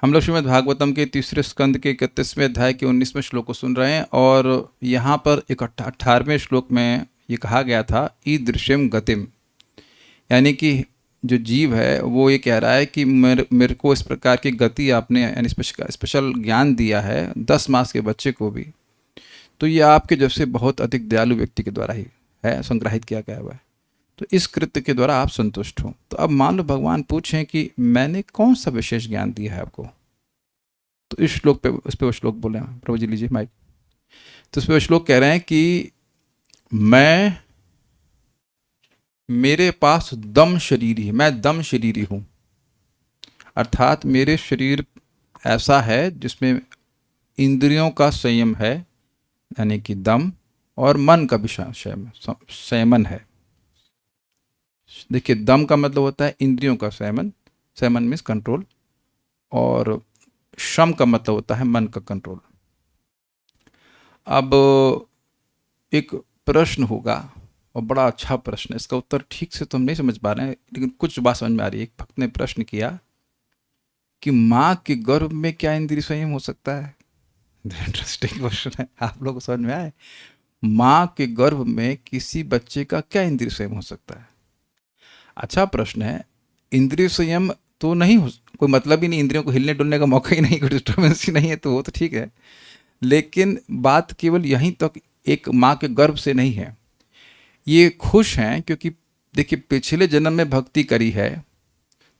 हम लोग श्रीमद् भागवतम के तीसरे स्कंद के 31वें अध्याय के 19वें श्लोक को सुन रहे हैं और यहाँ पर 18वें श्लोक में ये कहा गया था ईदृश्यम गतिम, यानी कि जो जीव है वो ये कह रहा है कि मेरे को इस प्रकार की गति आपने यानी स्पेशल ज्ञान दिया है 10 मास के बच्चे को भी, तो ये आपके जैसे बहुत अधिक दयालु व्यक्ति के द्वारा ही है संग्रहित किया गया हुआ है, तो इस कृत्य के द्वारा आप संतुष्ट हो। तो अब मान लो भगवान पूछें कि मैंने कौन सा विशेष ज्ञान दिया है आपको, तो इस श्लोक पे उस पर वो श्लोक बोले हैं। प्रभु जी लीजिए माइक। तो उस पर वो श्लोक कह रहे हैं कि मेरे पास दम शरीर ही, मैं दम शरीरी हूँ, अर्थात मेरे शरीर ऐसा है जिसमें इंद्रियों का संयम है, यानी कि दम, और मन का भी संयमन है। देखिए, दम का मतलब होता है इंद्रियों का संयमन, संयमन मीन्स कंट्रोल, और शम का मतलब होता है मन का कंट्रोल। अब एक प्रश्न होगा और बड़ा अच्छा प्रश्न है, इसका उत्तर ठीक से तो हम नहीं समझ पा रहे हैं, लेकिन कुछ बात समझ में आ रही है। एक भक्त ने प्रश्न किया कि माँ के गर्भ में क्या इंद्रिय संयम हो सकता है? इंटरेस्टिंग क्वेश्चन है, आप लोगों को समझ में आए? माँ के गर्भ में किसी बच्चे का क्या इंद्रिय संयम हो सकता है? अच्छा प्रश्न है। इंद्रिय संयम तो नहीं हो, कोई मतलब ही नहीं, इंद्रियों को हिलने डुलने का मौका ही नहीं, कोई डिस्टर्बेंस ही नहीं है, तो वो तो ठीक है, लेकिन बात केवल यहीं तक एक माँ के गर्भ से नहीं है। ये खुश हैं क्योंकि देखिए पिछले जन्म में भक्ति करी है,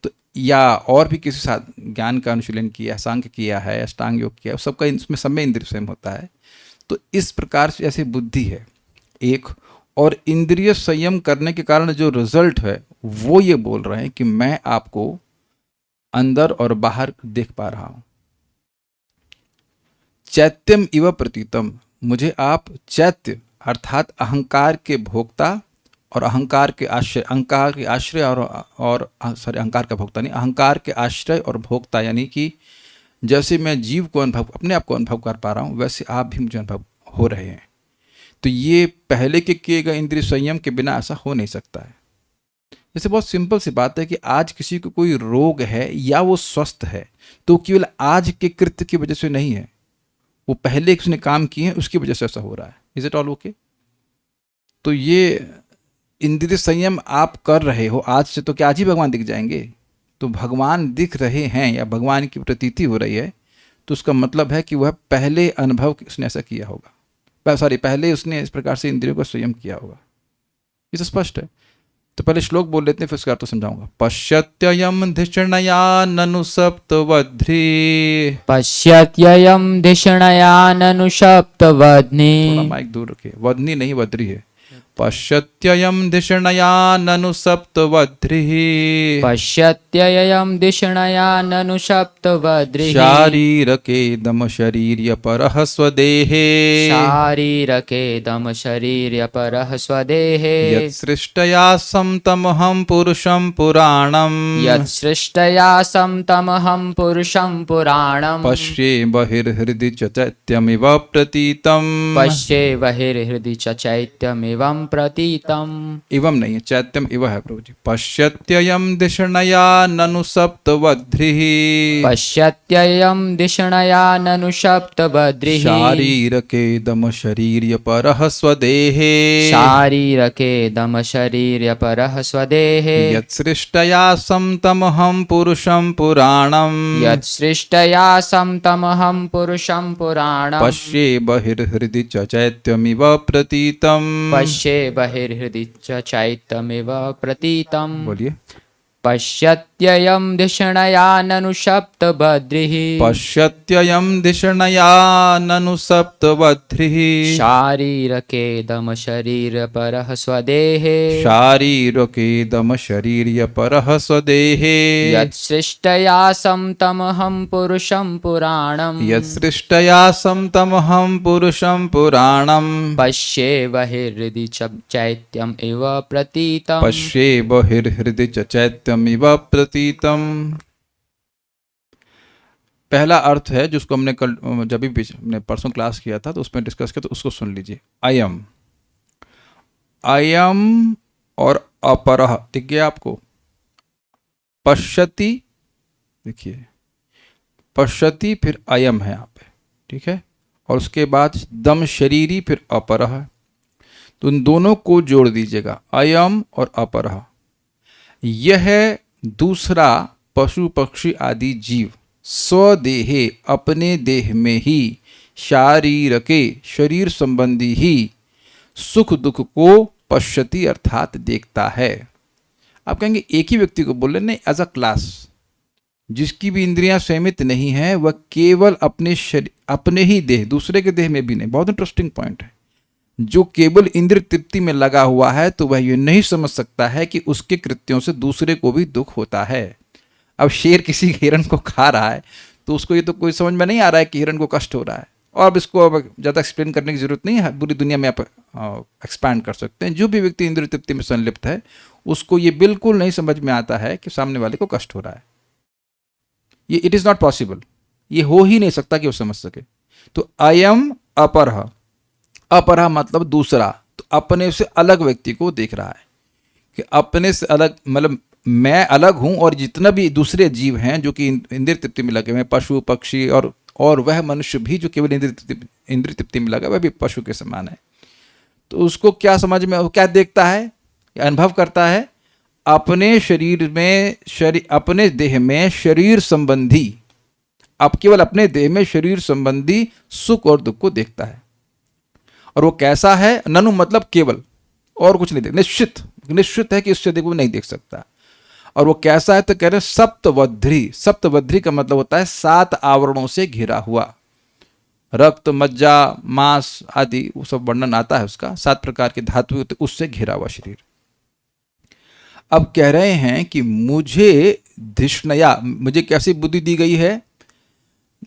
तो या और भी किसी साथ ज्ञान का अनुशीलन किया, सांख्य किया है, अष्टांग योग किया, सबका इसमें सब में इंद्रिय संयम होता है। तो इस प्रकार से ऐसी बुद्धि है एक, और इंद्रिय संयम करने के कारण जो रिजल्ट है वो ये बोल रहे हैं कि मैं आपको अंदर और बाहर देख पा रहा हूं। चैत्यम इव प्रतीतम, मुझे आप चैत्य अर्थात अहंकार के भोक्ता और अहंकार के आश्रय, अहंकार के आश्रय और सॉरी अहंकार का भोक्ता नहीं, अहंकार के आश्रय और भोक्ता, यानी कि जैसे मैं जीव को अनुभव, अपने आप को अनुभव कर पा रहा हूँ, वैसे आप भी मुझे अनुभव हो रहे हैं। तो ये पहले के किए गए इंद्रिय संयम के बिना ऐसा हो नहीं सकता है। जैसे बहुत सिंपल सी बात है कि आज किसी को कोई रोग है या वो स्वस्थ है, तो केवल आज के कृत्य की वजह से नहीं है, वो पहले उसने काम किए हैं उसकी वजह से ऐसा हो रहा है। Is it all okay? तो ये इंद्रिय संयम आप कर रहे हो आज से, तो क्या आज ही भगवान दिख जाएंगे? तो भगवान दिख रहे हैं या भगवान की प्रतीति हो रही है, तो उसका मतलब है कि वह पहले अनुभव उसने ऐसा किया होगा, सॉरी पहले उसने इस प्रकार से इंद्रियों का संयम किया होगा। ये तो स्पष्ट है। तो पहले श्लोक बोल लेते हैं, फिर उसका अर्थ तो समझाऊंगा। पश्यत्ययम धिषणया ननु सप्तवध्री, पश्यत्ययं धिषणयाननु सप्तवह्नि। थोड़ा माइक दूर रखिए, वध्नि नहीं वध्री है। पश्यत्ययम धिषणयाननु सप्तवध्रिः, पश्यत्ययं धिषणयाननु सप्तवह्निः। शारीरकेदम शरीर्यपरः स्वदेहे, शारीरकेदं शरीर्यपरः स्वदेहे। यत्सृष्टया समतमहं पुरुषं पुराणं, यत्सृष्टया समतमहं पुरुषं पुराणं। पश्ये बहिर्हृदि च चैत्यमिव प्रतीतम्। पश्ये बहिर्हृदि च चैत्यमिवं प्रतीतम्। इवम नहीं है, चैत्यम इव है प्रभु जी। पश्यत्ययम दिशणया ननु सप्तवध्रिः, पश्यत्ययं धिषणयाननु सप्तवह्निः। शारीरकेदम शरीर्यपरः स्वदेहे, शारीरकेदं शरीर्यपरः स्वदेहे। यत्सृष्टया समतमहं पुरुषं पुराणं, यत्सृष्टया समतमहं पुरुषं पुराणं। पश्ये बहिर्हृदि च चैत्यमिव प्रतीतम्। पश्ये बहिर्हृदि च चैत्यमिव प्रतीतम्। बोलिए। पश्यत्ययं धिषणयाननु सप्तवह्निः। पश्यत्ययम दिशणया ननु सप्तवध्रिः, शारीरकेदं शरीरपरः स्वदेहे। शारीरकेदम शरीर्यपरः स्वदेहे, यत्सृष्टया समतमहं पुरुषं पुराणं। यत्सृष्टया समतमहं पुरुषं पुराणं, पश्ये बहिर्हृदि च चैत्यम् इव प्रतीतम्। पश्ये बहिर्हृदि च चैत्यमिव प्रतीतम्। पहला अर्थ है जिसको हमने कल जब भी हमने परसों क्लास किया था तो उसमें डिस्कस किया, तो उसको सुन लीजिए। अयम, अयम और अपरः दिख गया आपको? पश्यति, देखिए पश्यति फिर अयम है यहाँ पे, ठीक है, और उसके बाद दम शरीरी फिर अपरः, तो इन दोनों को जोड़ दीजिएगा, अयम और अपरः। यह दूसरा पशु पक्षी आदि जीव स्वदेहे अपने देह में ही शारीरके शरीर संबंधी ही सुख दुख को पश्यति अर्थात देखता है। आप कहेंगे एक ही व्यक्ति को बोल रहे, नहीं, एज अ क्लास, जिसकी भी इंद्रियां संयमित नहीं है वह केवल अपने ही देह, दूसरे के देह में भी नहीं। बहुत इंटरेस्टिंग पॉइंट है। जो केवल इंद्रिय तृप्ति में लगा हुआ है तो वह ये नहीं समझ सकता है कि उसके कृत्यों से दूसरे को भी दुख होता है। अब शेर किसी हिरण को खा रहा है तो उसको ये तो कोई समझ में नहीं आ रहा है कि हिरण को कष्ट हो रहा है, और अब इसको अब ज़्यादा एक्सप्लेन करने की जरूरत नहीं है, पूरी दुनिया में आप एक्सपैंड कर सकते हैं। जो भी व्यक्ति इंद्रिय तृप्ति में संलिप्त है उसको ये बिल्कुल नहीं समझ में आता है कि सामने वाले को कष्ट हो रहा है। ये इट इज़ नॉट पॉसिबल, ये हो ही नहीं सकता कि वो समझ सके। तो अयम अपरः, अपरः मतलब दूसरा, तो अपने से अलग व्यक्ति को देख रहा है कि अपने से अलग, मतलब मैं अलग हूं और जितना भी दूसरे जीव हैं जो कि इंद्रिय तृप्ति में लगे हुए हैं, पशु पक्षी और वह मनुष्य भी जो केवल इंद्रिय तृप्ति में लगा वह भी पशु के समान है। तो उसको क्या समझ में, क्या देखता है, अनुभव करता है, अपने शरीर में अपने देह में शरीर संबंधी, अब केवल अपने देह में शरीर संबंधी सुख और दुख को देखता है। और वो कैसा है, ननु मतलब केवल, और कुछ नहीं देख, निश्चित है कि उससे देखो नहीं देख सकता। और वो कैसा है तो कह रहे सप्तवध्री, सप्तवध्री का मतलब होता है 7 आवरणों से घिरा हुआ, रक्त मज्जा मांस आदि वो सब वर्णन आता है उसका, 7 प्रकार के धातु उससे घिरा हुआ शरीर। अब कह रहे हैं कि मुझे धिष्णया, मुझे कैसी बुद्धि दी गई है,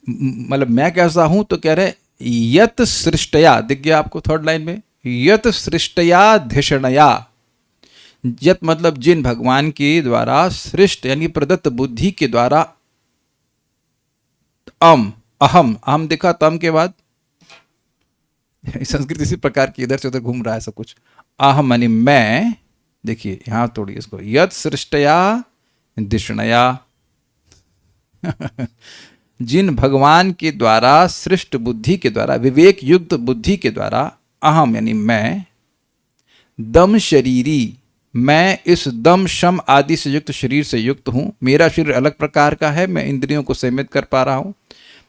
मतलब मैं कैसा हूं, तो कह रहे यत सृष्टया, दिख गया आपको थर्ड लाइन में, यत सृष्टया धिषणया, यत मतलब जिन भगवान के द्वारा सृष्ट यानी प्रदत्त बुद्धि के द्वारा अहम देखा, तम के बाद संस्कृत इसी प्रकार की इधर से उधर घूम रहा है सब कुछ। अहम यानी मैं, देखिए यहां तोड़िए इसको, यत सृष्टया धिषणया जिन भगवान के द्वारा सृष्ट बुद्धि के द्वारा, विवेक युक्त बुद्धि के द्वारा, अहम यानी मैं, दम शरीरी, मैं इस दम शम आदि से युक्त शरीर से युक्त हूं। मेरा शरीर अलग प्रकार का है, मैं इंद्रियों को संयमित कर पा रहा हूं,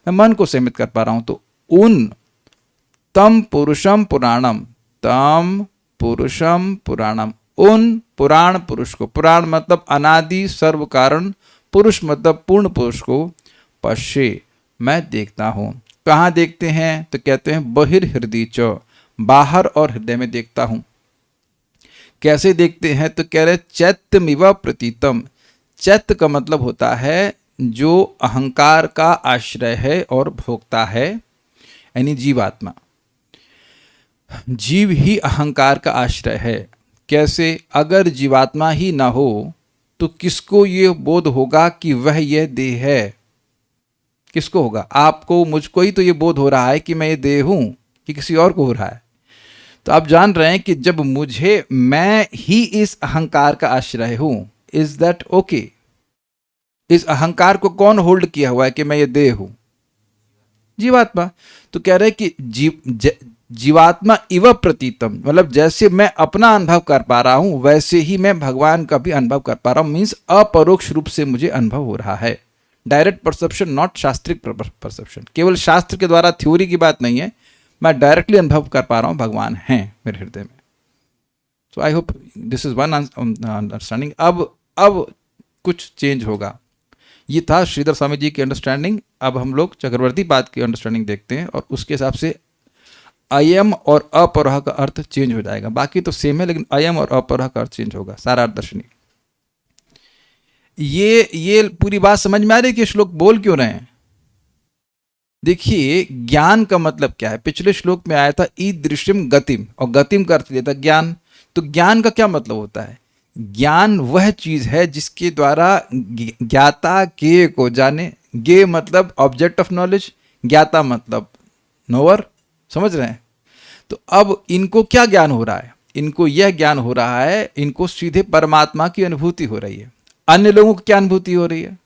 मैं मन को संयमित कर पा रहा हूं। तो उन तम पुरुषम पुराणम, तम पुरुषम पुराणम, उन पुराण पुरुष को, पुराण मतलब अनादि सर्व कारण, पुरुष मतलब पूर्ण पुरुष को, पश्ये मैं देखता हूं। कहाँ देखते हैं तो कहते हैं बहिर्हृदय च, बाहर और हृदय में देखता हूं। कैसे देखते हैं तो कह रहे चैत्यमिव प्रतीतम, चैत्य का मतलब होता है जो अहंकार का आश्रय है और भोगता है, यानी जीवात्मा, जीव ही अहंकार का आश्रय है। कैसे, अगर जीवात्मा ही ना हो तो किसको ये बोध होगा कि वह यह देह है, किसको होगा, आपको मुझको ही तो ये बोध हो रहा है कि मैं ये देह हूं, कि किसी और को हो रहा है। तो आप जान रहे हैं कि जब मुझे, मैं ही इस अहंकार का आश्रय हूं, इज दैट ओके? इस अहंकार को कौन होल्ड किया हुआ है कि मैं ये देह हूं? जीवात्मा। तो कह रहे हैं कि जीवात्मा इव प्रतीतम, मतलब जैसे मैं अपना अनुभव कर पा रहा हूं वैसे ही मैं भगवान का भी अनुभव कर पा रहा हूं, मीन्स अपरोक्ष रूप से मुझे अनुभव हो रहा है। डायरेक्ट परसेप्शन, नॉट शास्त्रिक परसेप्शन, केवल शास्त्र के द्वारा थ्योरी की बात नहीं है, मैं डायरेक्टली अनुभव कर पा रहा हूं भगवान हैं मेरे हृदय में। So I hope this is one understanding. अब कुछ चेंज होगा। ये था श्रीधर स्वामी जी की अंडरस्टैंडिंग। अब हम लोग चक्रवर्ती पाद की अंडरस्टैंडिंग देखते हैं और उसके हिसाब से अयम और अपरः का अर्थ चेंज हो जाएगा। बाकी तो सेम है, लेकिन अयम और अपरः का अर्थ चेंज होगा, सारा दर्शनी। ये पूरी बात समझ में आ रही है कि श्लोक बोल क्यों रहे हैं? देखिए ज्ञान का मतलब क्या है, पिछले श्लोक में आया था ईदृश्यम गतिम, और गतिम का अर्थ लेता ज्ञान। तो ज्ञान का क्या मतलब होता है? ज्ञान वह चीज है जिसके द्वारा ज्ञाता ज्ञेय को जाने। ज्ञेय मतलब ऑब्जेक्ट ऑफ नॉलेज, ज्ञाता मतलब नोअर, समझ रहे हैं? तो अब इनको क्या ज्ञान हो रहा है? इनको यह ज्ञान हो रहा है, इनको सीधे परमात्मा की अनुभूति हो रही है। अन्य लोगों को क्या अनुभूति हो रही है?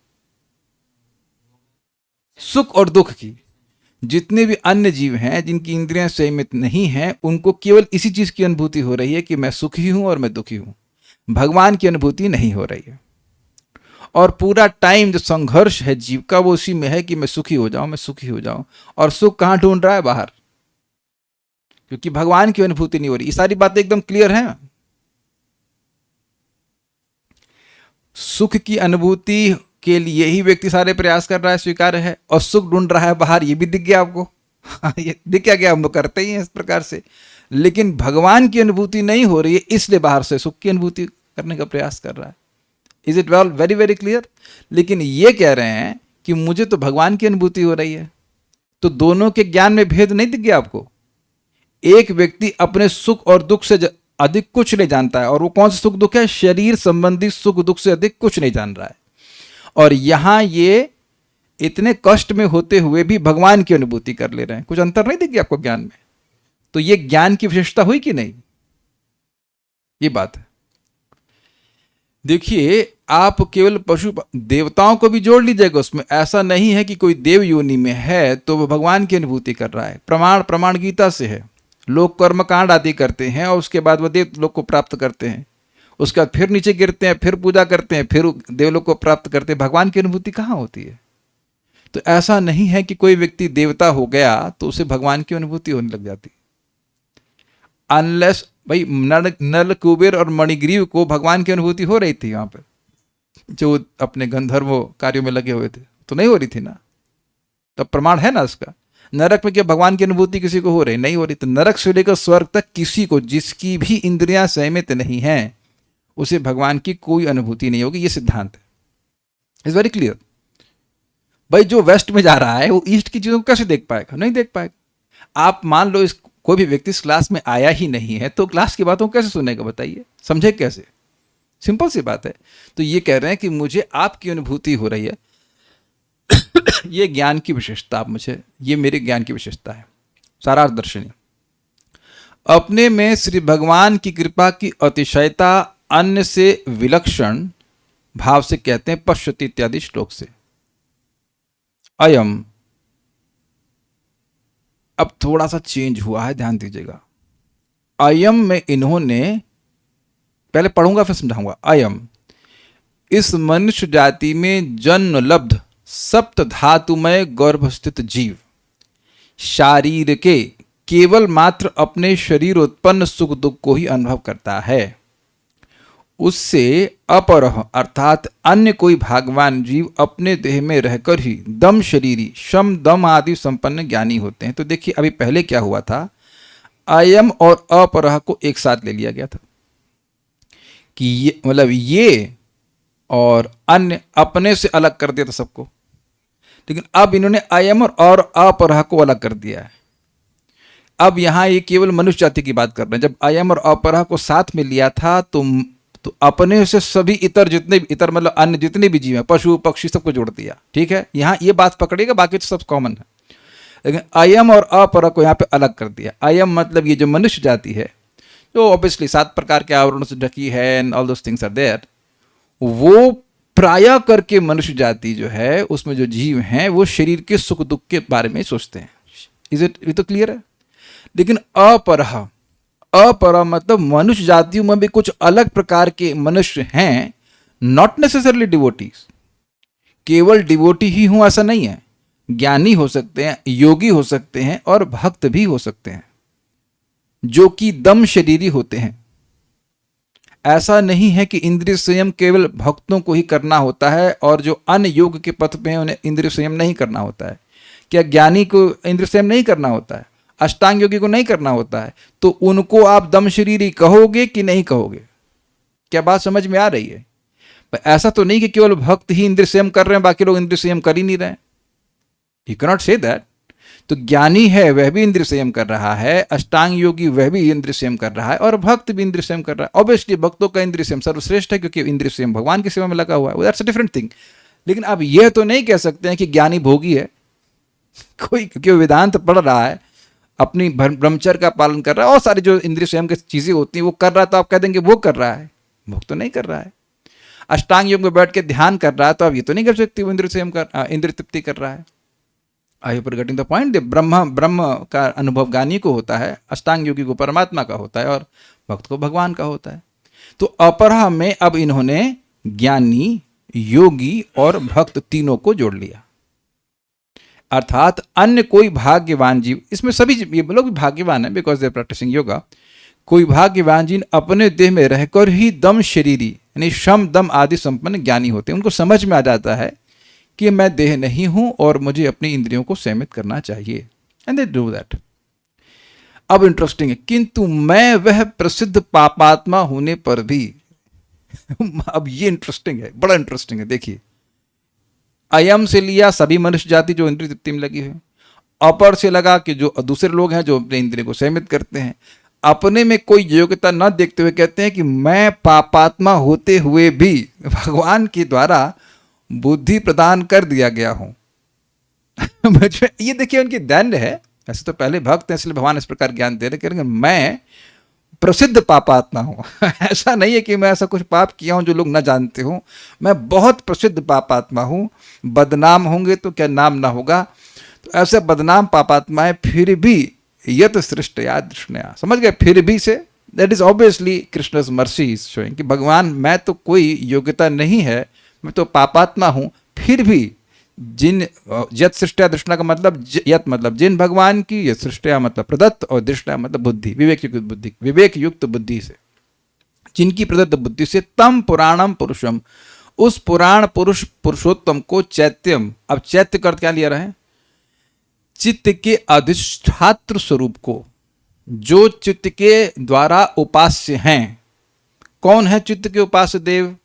सुख और दुख की। जितने भी अन्य जीव हैं जिनकी इंद्रियां संयमित नहीं हैं, उनको केवल इसी चीज की अनुभूति हो रही है कि मैं सुखी हूं और मैं दुखी हूं। भगवान की अनुभूति नहीं हो रही है। और पूरा टाइम जो संघर्ष है जीव का वो उसी में है कि मैं सुखी हो जाऊं, मैं सुखी हो जाऊं। और सुख कहां ढूंढ रहा है? बाहर, क्योंकि भगवान की अनुभूति नहीं हो रही। ये सारी बातें एकदम क्लियर हैं। सुख की अनुभूति के लिए ही व्यक्ति सारे प्रयास कर रहा है, स्वीकार्य है। और सुख ढूंढ रहा है बाहर, ये भी दिख गया आपको। ये दिख गया, हम लोग करते ही हैं इस प्रकार से। लेकिन भगवान की अनुभूति नहीं हो रही है, इसलिए बाहर से सुख की अनुभूति करने का प्रयास कर रहा है। Is it well very very clear? लेकिन ये कह रहे हैं कि मुझे तो भगवान की अनुभूति हो रही है। तो दोनों के ज्ञान में भेद नहीं दिख गया आपको? एक व्यक्ति अपने सुख और दुख से अधिक कुछ नहीं जानता है, और वो कौन सा सुख दुख है? शरीर संबंधी सुख दुख से अधिक कुछ नहीं जान रहा है। और यहां ये इतने कष्ट में होते हुए भी भगवान की अनुभूति कर ले रहे हैं। कुछ अंतर नहीं दिख गया आपको ज्ञान में? तो ये ज्ञान की विशेषता हुई कि नहीं? ये बात है। देखिए, आप केवल पशु देवताओं को भी जोड़ लीजिएगा उसमें। ऐसा नहीं है कि कोई देव योनि में है तो वो भगवान की अनुभूति कर रहा है। प्रमाण गीता से है। लोग कर्मकांड आदि करते हैं और उसके बाद वो देवलोक को प्राप्त करते हैं। उसके बाद फिर नीचे गिरते हैं, फिर पूजा करते हैं, फिर देवलोक को प्राप्त करते हैं। भगवान की अनुभूति कहाँ होती है? तो ऐसा नहीं है कि कोई व्यक्ति देवता हो गया तो उसे भगवान की अनुभूति होने लग जाती। अनलेस भाई नल कुबेर और मणिग्रीव को भगवान की अनुभूति हो रही थी वहां पर, जो अपने गंधर्व कार्यों में लगे हुए थे, तो नहीं हो रही थी ना? तो प्रमाण है ना उसका। नरक में क्या भगवान की अनुभूति किसी को हो रही? नहीं हो रही। तो नरक से लेकर स्वर्ग तक किसी को, जिसकी भी इंद्रियां संयमित नहीं हैं, उसे भगवान की कोई अनुभूति नहीं होगी। ये सिद्धांत है। It's very clear. भाई जो वेस्ट में जा रहा है वो ईस्ट की चीजों को कैसे देख पाएगा? नहीं देख पाएगा। आप मान लो कोई भी व्यक्ति इस क्लास में आया ही नहीं है तो क्लास की बातों को कैसे सुनेगा? बताइए, समझे कैसे? सिंपल सी बात है। तो ये कह रहे हैं कि मुझे आपकी अनुभूति हो रही है। ये ज्ञान की विशेषता, आप मुझे, ये मेरे ज्ञान की विशेषता है। सारार्थ दर्शनी। अपने में श्री भगवान की कृपा की अतिशयता अन्य से विलक्षण भाव से कहते हैं पश्यति इत्यादि श्लोक से। अयम, अब थोड़ा सा चेंज हुआ है, ध्यान दीजिएगा। अयम में इन्होंने, पहले पढ़ूंगा फिर समझाऊंगा। अयम, इस मनुष्य जाति में जन्म लब्ध सप्त धातुमय गर्भस्थित जीव शारीर के केवल मात्र अपने शरीर उत्पन्न सुख दुख को ही अनुभव करता है। उससे अपरह अर्थात अन्य कोई भागवान जीव अपने देह में रहकर ही दम शरीरी, शम दम आदि संपन्न ज्ञानी होते हैं। तो देखिए, अभी पहले क्या हुआ था? अयम और अपरह को एक साथ ले लिया गया था कि ये मतलब ये और अन्य अपने से अलग कर दिया था सबको। लेकिन अब इन्होंने अयम और अपरह को अलग कर दिया है। अब यहां ये केवल मनुष्य जाति की बात कर रहे हैं। जब अयम और अपरह को साथ में लिया था तो अपने से सभी इतर, जितने भी इतर मतलब अन्य जितने भी जीव हैं, पशु पक्षी, सबको जोड़ दिया। ठीक है, यहां ये बात पकड़ेगा, बाकी तो सब कॉमन है। लेकिन अयम और अपरह को यहां पे अलग कर दिया। अयम मतलब ये जो मनुष्य जाति है, जो ऑब्वियसली 7 प्रकार के आवरणों से ढकी है and all those things are there, वो प्राय करके मनुष्य जाति जो है, उसमें जो जीव हैं वो शरीर के सुख दुख के बारे में सोचते हैं। Is it? ये तो क्लियर है। लेकिन अपरह मतलब मनुष्य जातियों में भी कुछ अलग प्रकार के मनुष्य हैं, नॉट नेसेसरली डिवोटीज। केवल डिवोटी ही हूं ऐसा नहीं है। ज्ञानी हो सकते हैं, योगी हो सकते हैं और भक्त भी हो सकते हैं, जो कि दम शरीरी होते हैं। ऐसा नहीं है कि इंद्रिय संयम केवल भक्तों को ही करना होता है और जो अन्य योग के पथ पे हैं उन्हें इंद्रिय संयम नहीं करना होता है। क्या ज्ञानी को इंद्रिय संयम नहीं करना होता है? अष्टांग योगी को नहीं करना होता है? तो उनको आप दम शरीरी कहोगे कि नहीं कहोगे? क्या बात समझ में आ रही है? ऐसा तो नहीं कि केवल भक्त ही इंद्रिय संयम कर रहे हैं, बाकी लोग इंद्रिय संयम कर ही नहीं रहे हैं। You can not say that. तो ज्ञानी है वह भी इंद्रिय संयम कर रहा है, अष्टांग योगी वह भी इंद्रिय संयम कर रहा है, और भक्त भी इंद्रिय संयम कर रहा है। ऑब्वियसली भक्तों का इंद्रिय संयम सर्वश्रेष्ठ है, क्योंकि इंद्रिय संयम भगवान की सेवा में लगा हुआ है। That's a different thing. लेकिन आप यह तो नहीं कह सकते हैं कि ज्ञानी भोगी है कोई, क्योंकि वेदांत पढ़ रहा है, अपनी ब्रह्मचर्य का पालन कर रहा है, और सारी जो इंद्रिय संयम की चीजें होती हैं वो कर रहा है, तो आप कह देंगे वो कर रहा है। भोग तो नहीं कर रहा है। अष्टांग योग में बैठ के ध्यान कर रहा है, तो आप ये तो नहीं कर सकते वो इंद्रिय संयम कर, इंद्रिय तृप्ति कर रहा है। I hope getting the point. Brahma Brahma का अनुभव ज्ञानी को होता है, अष्टांग योगी को परमात्मा का होता है और भक्त को भगवान का होता है। तो अपरह में अब इन्होंने ज्ञानी, योगी और भक्त तीनों को जोड़ लिया, अर्थात अन्य कोई भाग्यवान जीव, इसमें सभी ये लोग भी भाग्यवान है because they are practicing yoga, कोई भाग्यवान जीव अपने देह में रहकर ही दम शरीरी यानी श्रम दम आदि संपन्न ज्ञानी होते हैं। उनको समझ में आ जाता है कि मैं देह नहीं हूं और मुझे अपनी इंद्रियों को संयमित करना चाहिए, एंड दे डू दैट। अब इंटरेस्टिंग है, किंतु मैं वह प्रसिद्ध पापात्मा होने पर भी अब ये इंटरेस्टिंग है, बड़ा इंटरेस्टिंग है। देखिए, अयम से लिया सभी मनुष्य जाति जो इंद्रिय तृप्ति में लगी है, अपर से लगा कि जो दूसरे लोग हैं जो अपने इंद्रिय को संयमित करते हैं, अपने में कोई योग्यता न देखते हुए कहते हैं कि मैं पापात्मा होते हुए भी भगवान के द्वारा बुद्धि प्रदान कर दिया गया हूं। ये देखिए उनकी दैन्य है। ऐसे तो पहले भक्त हैं इसलिए भगवान इस प्रकार ज्ञान दे रहे, कह रहे मैं प्रसिद्ध पापात्मा हूं। ऐसा नहीं है कि मैं ऐसा कुछ पाप किया हूं जो लोग न जानते हो, मैं बहुत प्रसिद्ध पापात्मा हूं। बदनाम होंगे तो क्या नाम ना होगा, तो ऐसे बदनाम पापात्मा है फिर भी यत सृष्टया दृष्टया, समझ गए, फिर भी say that is obviously Krishna's mercy is showing कि भगवान मैं तो कोई योग्यता नहीं है, मैं तो पापात्मा हूं, फिर भी जिन यत सृष्टया दृष्टया का मतलब यत मतलब जिन भगवान की, यत सृष्टया मतलब प्रदत्त और दृष्टया मतलब बुद्धि, विवेक युक्त बुद्धि, विवेक युक्त बुद्धि से, जिनकी प्रदत्त बुद्धि से तम पुराणम पुरुषम, उस पुराण पुरुष पुरुषोत्तम को चैत्यम, अब चैत्य कर क्या लिया रहे, चित्त के अधिष्ठात्र स्वरूप को, जो चित्त के द्वारा उपास्य हैं। कौन है चित्त के उपास्य देव?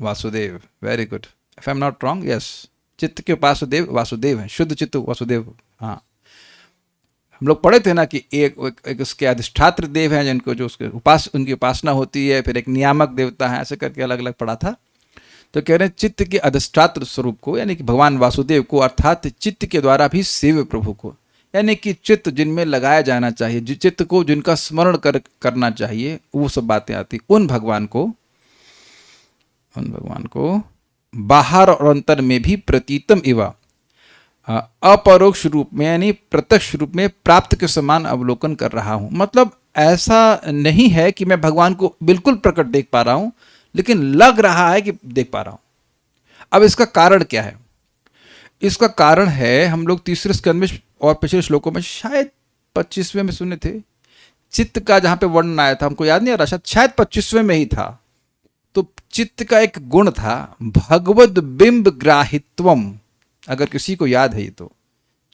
Vasudev. Very good, if I am not wrong, yes, चित्त के उपास्य देव वासुदेव हैं, शुद्ध चित्त वासुदेव। हाँ, हम लोग पढ़े थे ना कि एक उसके अधिष्ठात्र देव हैं जिनको जो उसके उनकी उपासना होती है, फिर एक नियामक देवता है, ऐसे करके अलग अलग पढ़ा था। तो कह रहे हैं चित्त के अधिष्ठात्र स्वरूप को, यानी कि भगवान वासुदेव को, अर्थात चित्त के द्वारा भी सेव्य प्रभु को, यानी कि चित्त जिनमें लगाया जाना चाहिए, चित्त को जिनका स्मरण करना चाहिए, वो सब बातें आती, उन भगवान को बाहर और अंतर में भी प्रतीतम इवा, अपरोक्ष रूप में यानी प्रत्यक्ष रूप में प्राप्त के समान अवलोकन कर रहा हूं। मतलब ऐसा नहीं है कि मैं भगवान को बिल्कुल प्रकट देख पा रहा हूं, लेकिन लग रहा है कि देख पा रहा हूं। अब इसका कारण क्या है? इसका कारण है, हम लोग तीसरे स्कंद में और पिछले श्लोकों में शायद 25वें में सुने थे, चित्त का जहां पे वर्णन आया था, हमको याद नहीं आ रहा, शायद 25वें में ही था। तो चित्त का एक गुण था भगवद बिंब ग्राहित्वम, अगर किसी को याद है ये, तो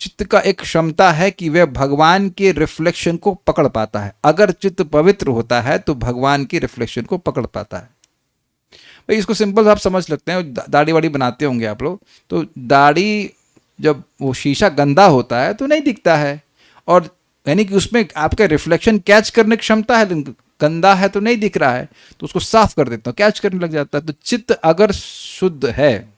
चित्त का एक क्षमता है कि वह भगवान के रिफ्लेक्शन को पकड़ पाता है। अगर चित्त पवित्र होता है तो भगवान के रिफ्लेक्शन को पकड़ पाता है। भाई इसको सिंपल आप समझ सकते हैं, दाढ़ी वाड़ी बनाते होंगे आप लोग, तो दाढ़ी जब वो शीशा गंदा होता है तो नहीं दिखता है, और यानी कि उसमें आपका रिफ्लेक्शन कैच करने की क्षमता है, गंदा है तो नहीं दिख रहा है, तो उसको साफ कर देता हूँ, कैच करने लग जाता है। तो चित्त अगर शुद्ध है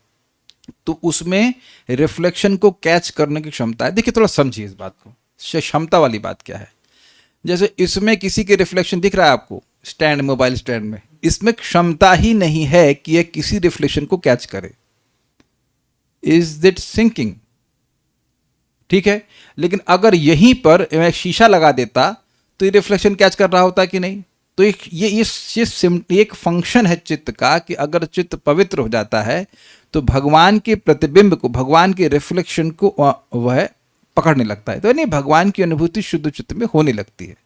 तो उसमें रिफ्लेक्शन को कैच करने की क्षमता है। देखिए थोड़ा समझिए इस बात को, क्षमता वाली बात क्या है। जैसे इसमें किसी के रिफ्लेक्शन दिख रहा है आपको स्टैंड, मोबाइल स्टैंड में, इसमें क्षमता ही नहीं है कि यह किसी रिफ्लेक्शन को कैच करे। Is it sinking? ठीक है, लेकिन अगर यहीं पर मैं शीशा लगा देता तो ये रिफ्लेक्शन कैच कर रहा होता कि नहीं? तो ये एक फंक्शन है चित्त का कि अगर चित्त पवित्र हो जाता है तो भगवान के प्रतिबिंब को, भगवान के रिफ्लेक्शन को वह पकड़ने लगता है। तो नहीं, भगवान की अनुभूति शुद्ध चित्त में होने लगती है।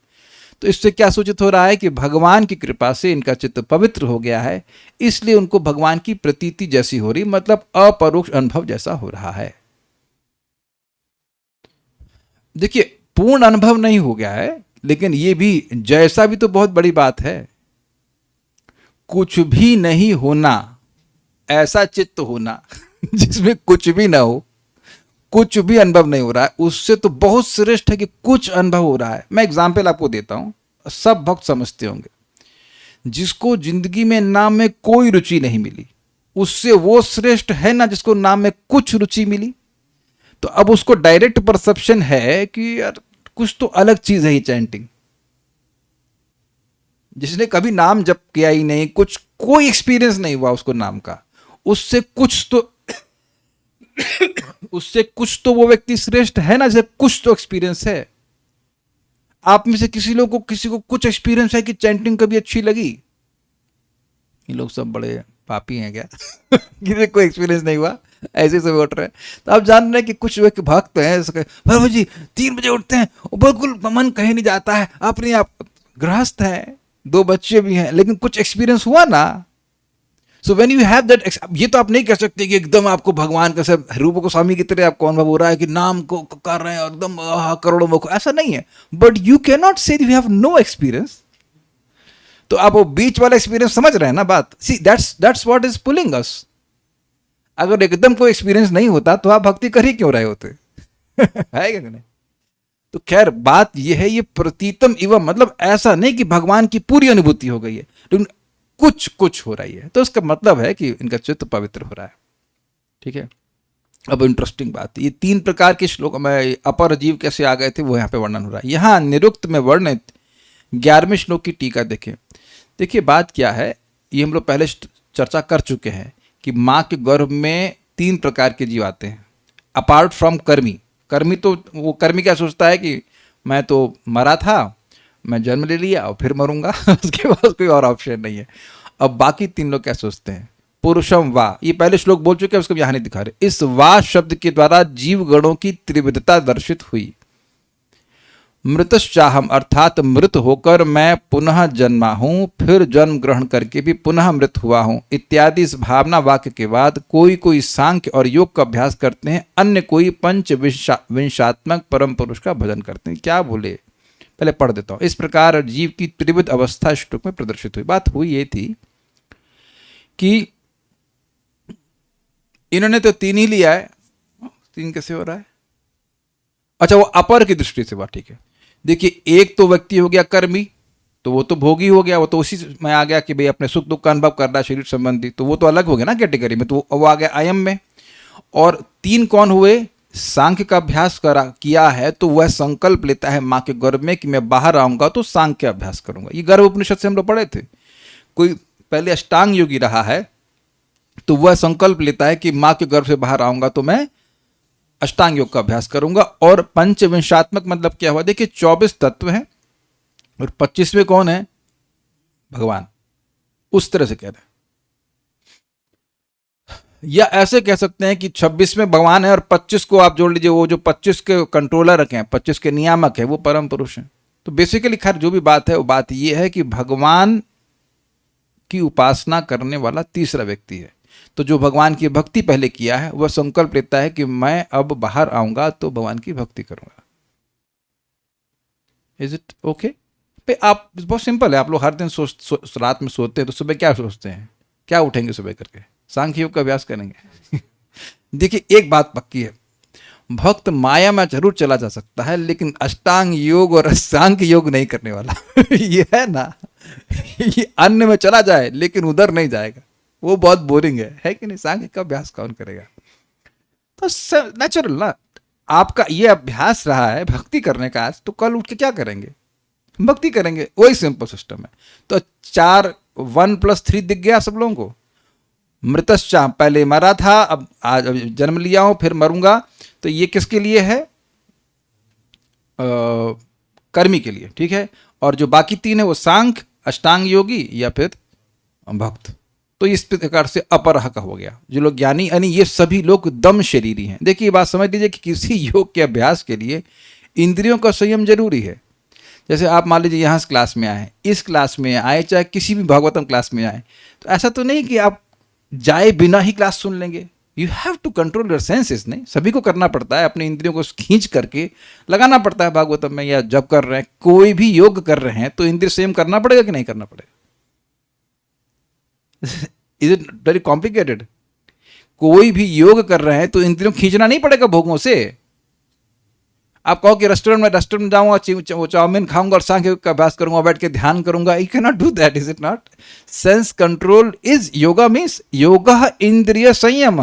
तो इससे क्या सूचित हो रहा है कि भगवान की कृपा से इनका चित्त पवित्र हो गया है, इसलिए उनको भगवान की प्रतीति जैसी हो रही, मतलब अपरोक्ष अनुभव जैसा हो रहा है। देखिए पूर्ण अनुभव नहीं हो गया है, लेकिन ये भी जैसा भी तो बहुत बड़ी बात है। कुछ भी नहीं होना, ऐसा चित्त होना जिसमें कुछ भी ना हो, कुछ भी अनुभव नहीं हो रहा है, उससे तो बहुत श्रेष्ठ है कि कुछ अनुभव हो रहा है। मैं एग्जाम्पल आपको देता हूं, सब भक्त समझते होंगे। जिसको जिंदगी में नाम में कोई रुचि नहीं मिली, उससे वो श्रेष्ठ है ना जिसको नाम में कुछ रुचि मिली। तो अब उसको डायरेक्ट परसेप्शन है कि यार कुछ तो अलग चीज है ये चैंटिंग। जिसने कभी नाम जप किया ही नहीं, कोई एक्सपीरियंस नहीं हुआ उसको नाम का, उससे कुछ तो उससे कुछ तो वो व्यक्ति श्रेष्ठ है ना, जैसे कुछ तो एक्सपीरियंस है। आप में से किसी को कुछ एक्सपीरियंस है कि चैंटिंग कभी अच्छी लगी? ये लोग सब बड़े पापी हैं क्या? किसी को एक्सपीरियंस नहीं हुआ, ऐसे से उठ रहे हैं। तो आप जान रहे हैं कि कुछ व्यक्ति भक्त हैं, बाबा जी 3 बजे उठते हैं, बिल्कुल मन कहीं नहीं जाता है, अपने आप गृहस्थ है, 2 बच्चे भी हैं, लेकिन कुछ एक्सपीरियंस हुआ ना। So when you have that, ये तो आप नहीं कह सकते कि एकदम आपको भगवान का सब रूप गोस्वामी की तरह आपको अनुभव हो रहा है कि नाम को कर रहे हैं एकदम करोड़ों मुख, ऐसा नहीं है। बट यू कैन नॉट से यू हैव नो एक्सपीरियंस। तो आप वो बीच वाला एक्सपीरियंस समझ रहे हैं ना बात? See that's what is pulling us. अगर एकदम कोई एक्सपीरियंस नहीं होता तो आप भक्ति कर ही क्यों रहे होते? है क्या नहीं? तो खैर बात यह है, ये प्रतीतम एवं मतलब ऐसा नहीं कि भगवान की पूरी अनुभूति हो गई है, लेकिन कुछ कुछ हो रही है, तो इसका मतलब है कि इनका चित्त पवित्र हो रहा है। ठीक है। अब इंटरेस्टिंग बात, ये 3 प्रकार के श्लोक में अपर जीव कैसे आ गए थे वो यहाँ पे वर्णन हो रहा है। यहाँ निरुक्त में वर्णित 11वें श्लोक की टीका देखें। देखिए बात क्या है, ये हम लोग पहले चर्चा कर चुके हैं कि माँ के गर्भ में 3 प्रकार के जीव आते हैं अपार्ट फ्रॉम कर्मी। कर्मी तो वो कर्मी क्या सोचता है कि मैं तो मरा था, मैं जन्म ले लिया और फिर मरूंगा उसके पास कोई और ऑप्शन नहीं है। अब बाकी 3 लोग क्या सोचते हैं? पुरुषम वा, ये पहले श्लोक बोल चुके हैं, उसको यहाँ नहीं दिखा रहे। इस वा शब्द के द्वारा जीव गणों की त्रिविधता दर्शित हुई। मृतश्चाहम अर्थात मृत होकर मैं पुनः जन्मा हूं, फिर जन्म ग्रहण करके भी पुनः मृत हुआ हूं इत्यादि इस भावना वाक्य के बाद कोई सांख्य और योग का अभ्यास करते हैं, अन्य कोई पंच विंशात्मक परम पुरुष का भजन करते हैं। क्या बोले, पहले पढ़ देता हूं। इस प्रकार जीव की त्रिविध अवस्था श्लोक में प्रदर्शित हुई। बात हुई ये थी कि इन्होंने तो 3 ही लिया है, 3 कैसे हो रहा है? अच्छा वो अपर की दृष्टि से बात ठीक है। देखिए एक तो व्यक्ति हो गया कर्मी, तो वो तो भोगी हो गया, वो तो उसी में आ गया कि भाई अपने सुख दुख का अनुभव कर रहा है शरीर संबंधी, तो वो तो अलग हो गया ना कैटेगरी में, तो वो आ गया अयम में। और 3 कौन हुए? सांख्य का अभ्यास किया है तो वह संकल्प लेता है माँ के गर्भ में कि मैं बाहर आऊंगा तो सांख्य अभ्यास करूंगा। ये गर्भ उपनिषद से हम लोग पढ़े थे। कोई पहले अष्टांग योगी रहा है तो वह संकल्प लेता है कि माँ के गर्भ से बाहर आऊंगा तो मैं अष्टांग योग का अभ्यास करूंगा। और पंचविंशात्मक मतलब क्या हुआ? देखिए 24 तत्व हैं और 25वें कौन है? भगवान। उस तरह से कह रहे हैं, या ऐसे कह सकते हैं कि 26 में भगवान है और 25 को आप जोड़ लीजिए, वो जो 25 के कंट्रोलर रखे हैं, 25 के नियामक है, वो परम पुरुष हैं। तो बेसिकली खैर जो भी बात है वो बात ये है कि भगवान की उपासना करने वाला तीसरा व्यक्ति है। तो जो भगवान की भक्ति पहले किया है वह संकल्प लेता है कि मैं अब बाहर आऊंगा तो भगवान की भक्ति करूंगा। Is it okay? आप बहुत सिंपल है, आप लोग हर दिन रात में सोते हैं तो सुबह क्या सोचते हैं? क्या उठेंगे सुबह करके? सांख्य योग का अभ्यास करेंगे। देखिए एक बात पक्की है, भक्त माया में जरूर चला जा सकता है लेकिन अष्टांग योग और सांख्य योग नहीं करने वाला। ये है ना, ये अन्य में चला जाए लेकिन उधर नहीं जाएगा, वो बहुत बोरिंग है कि नहीं? सांख्य का अभ्यास कौन करेगा? तो नेचुरल ना, आपका ये अभ्यास रहा है भक्ति करने का आज, तो कल उठ के क्या करेंगे? भक्ति करेंगे। वही सिंपल सिस्टम है। तो 4 1 + 3 दिख गया सब लोगों को। मृतश्चा, पहले मरा था, अब आज जन्म लिया हूं, फिर मरूंगा। तो ये किसके लिए है? कर्मी के लिए। ठीक है। और जो बाकी 3 है वो सांख्य, अष्टांग योगी या फिर भक्त। तो इस प्रकार से अपरह का हो गया। जो लोग ज्ञानी यानी ये सभी लोग दम शरीरी हैं। देखिए बात समझ लीजिए कि किसी योग के अभ्यास के लिए इंद्रियों का संयम जरूरी है। जैसे आप मान लीजिए यहाँ क्लास में आए, इस क्लास में आए, चाहे किसी भी भागवतम क्लास में आए, तो ऐसा तो नहीं कि आप जाए बिना ही क्लास सुन लेंगे। You have to control your senses. नहीं, सभी को करना पड़ता है, अपने इंद्रियों को खींच करके लगाना पड़ता है भागवतम में, या जब कर रहे हैं, कोई भी योग कर रहे हैं तो इंद्रिय संयम करना पड़ेगा कि नहीं करना पड़ेगा? Is it very complicated? कोई भी योग कर रहे हैं तो इंद्रियों खींचना नहीं पड़ेगा भोगों से। आप कहो कि रेस्टोरेंट में जाऊंगा, वो चाउमीन खाऊंगा और सांख्य का अभ्यास करूंगा, बैठ के ध्यान करूंगा। You can not do that. Is it not? Sense control is yoga, means yoga इंद्रिय संयम।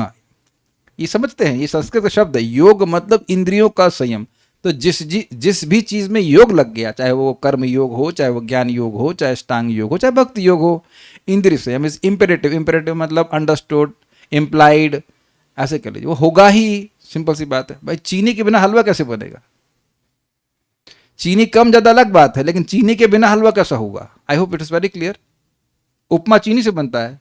ये समझते हैं, ये संस्कृत का शब्द है। योग मतलब इंद्रियों का संयम। तो जिस भी चीज में योग लग गया, चाहे वो कर्म योग हो, चाहे वो ज्ञान योग हो, चाहे अष्टांग योग हो, चाहे भक्ति योग हो, इंद्रिय संयम इज इंपेरेटिव। इंपेरेटिव मतलब अंडरस्टूड, इम्प्लाइड ऐसे कर लीजिए, वो होगा ही, सिंपल सी बात है भाई। चीनी के बिना हलवा कैसे बनेगा? चीनी कम ज्यादा अलग बात है, लेकिन चीनी के बिना हलवा कैसा होगा? I hope it is very clear. उपमा चीनी से बनता है,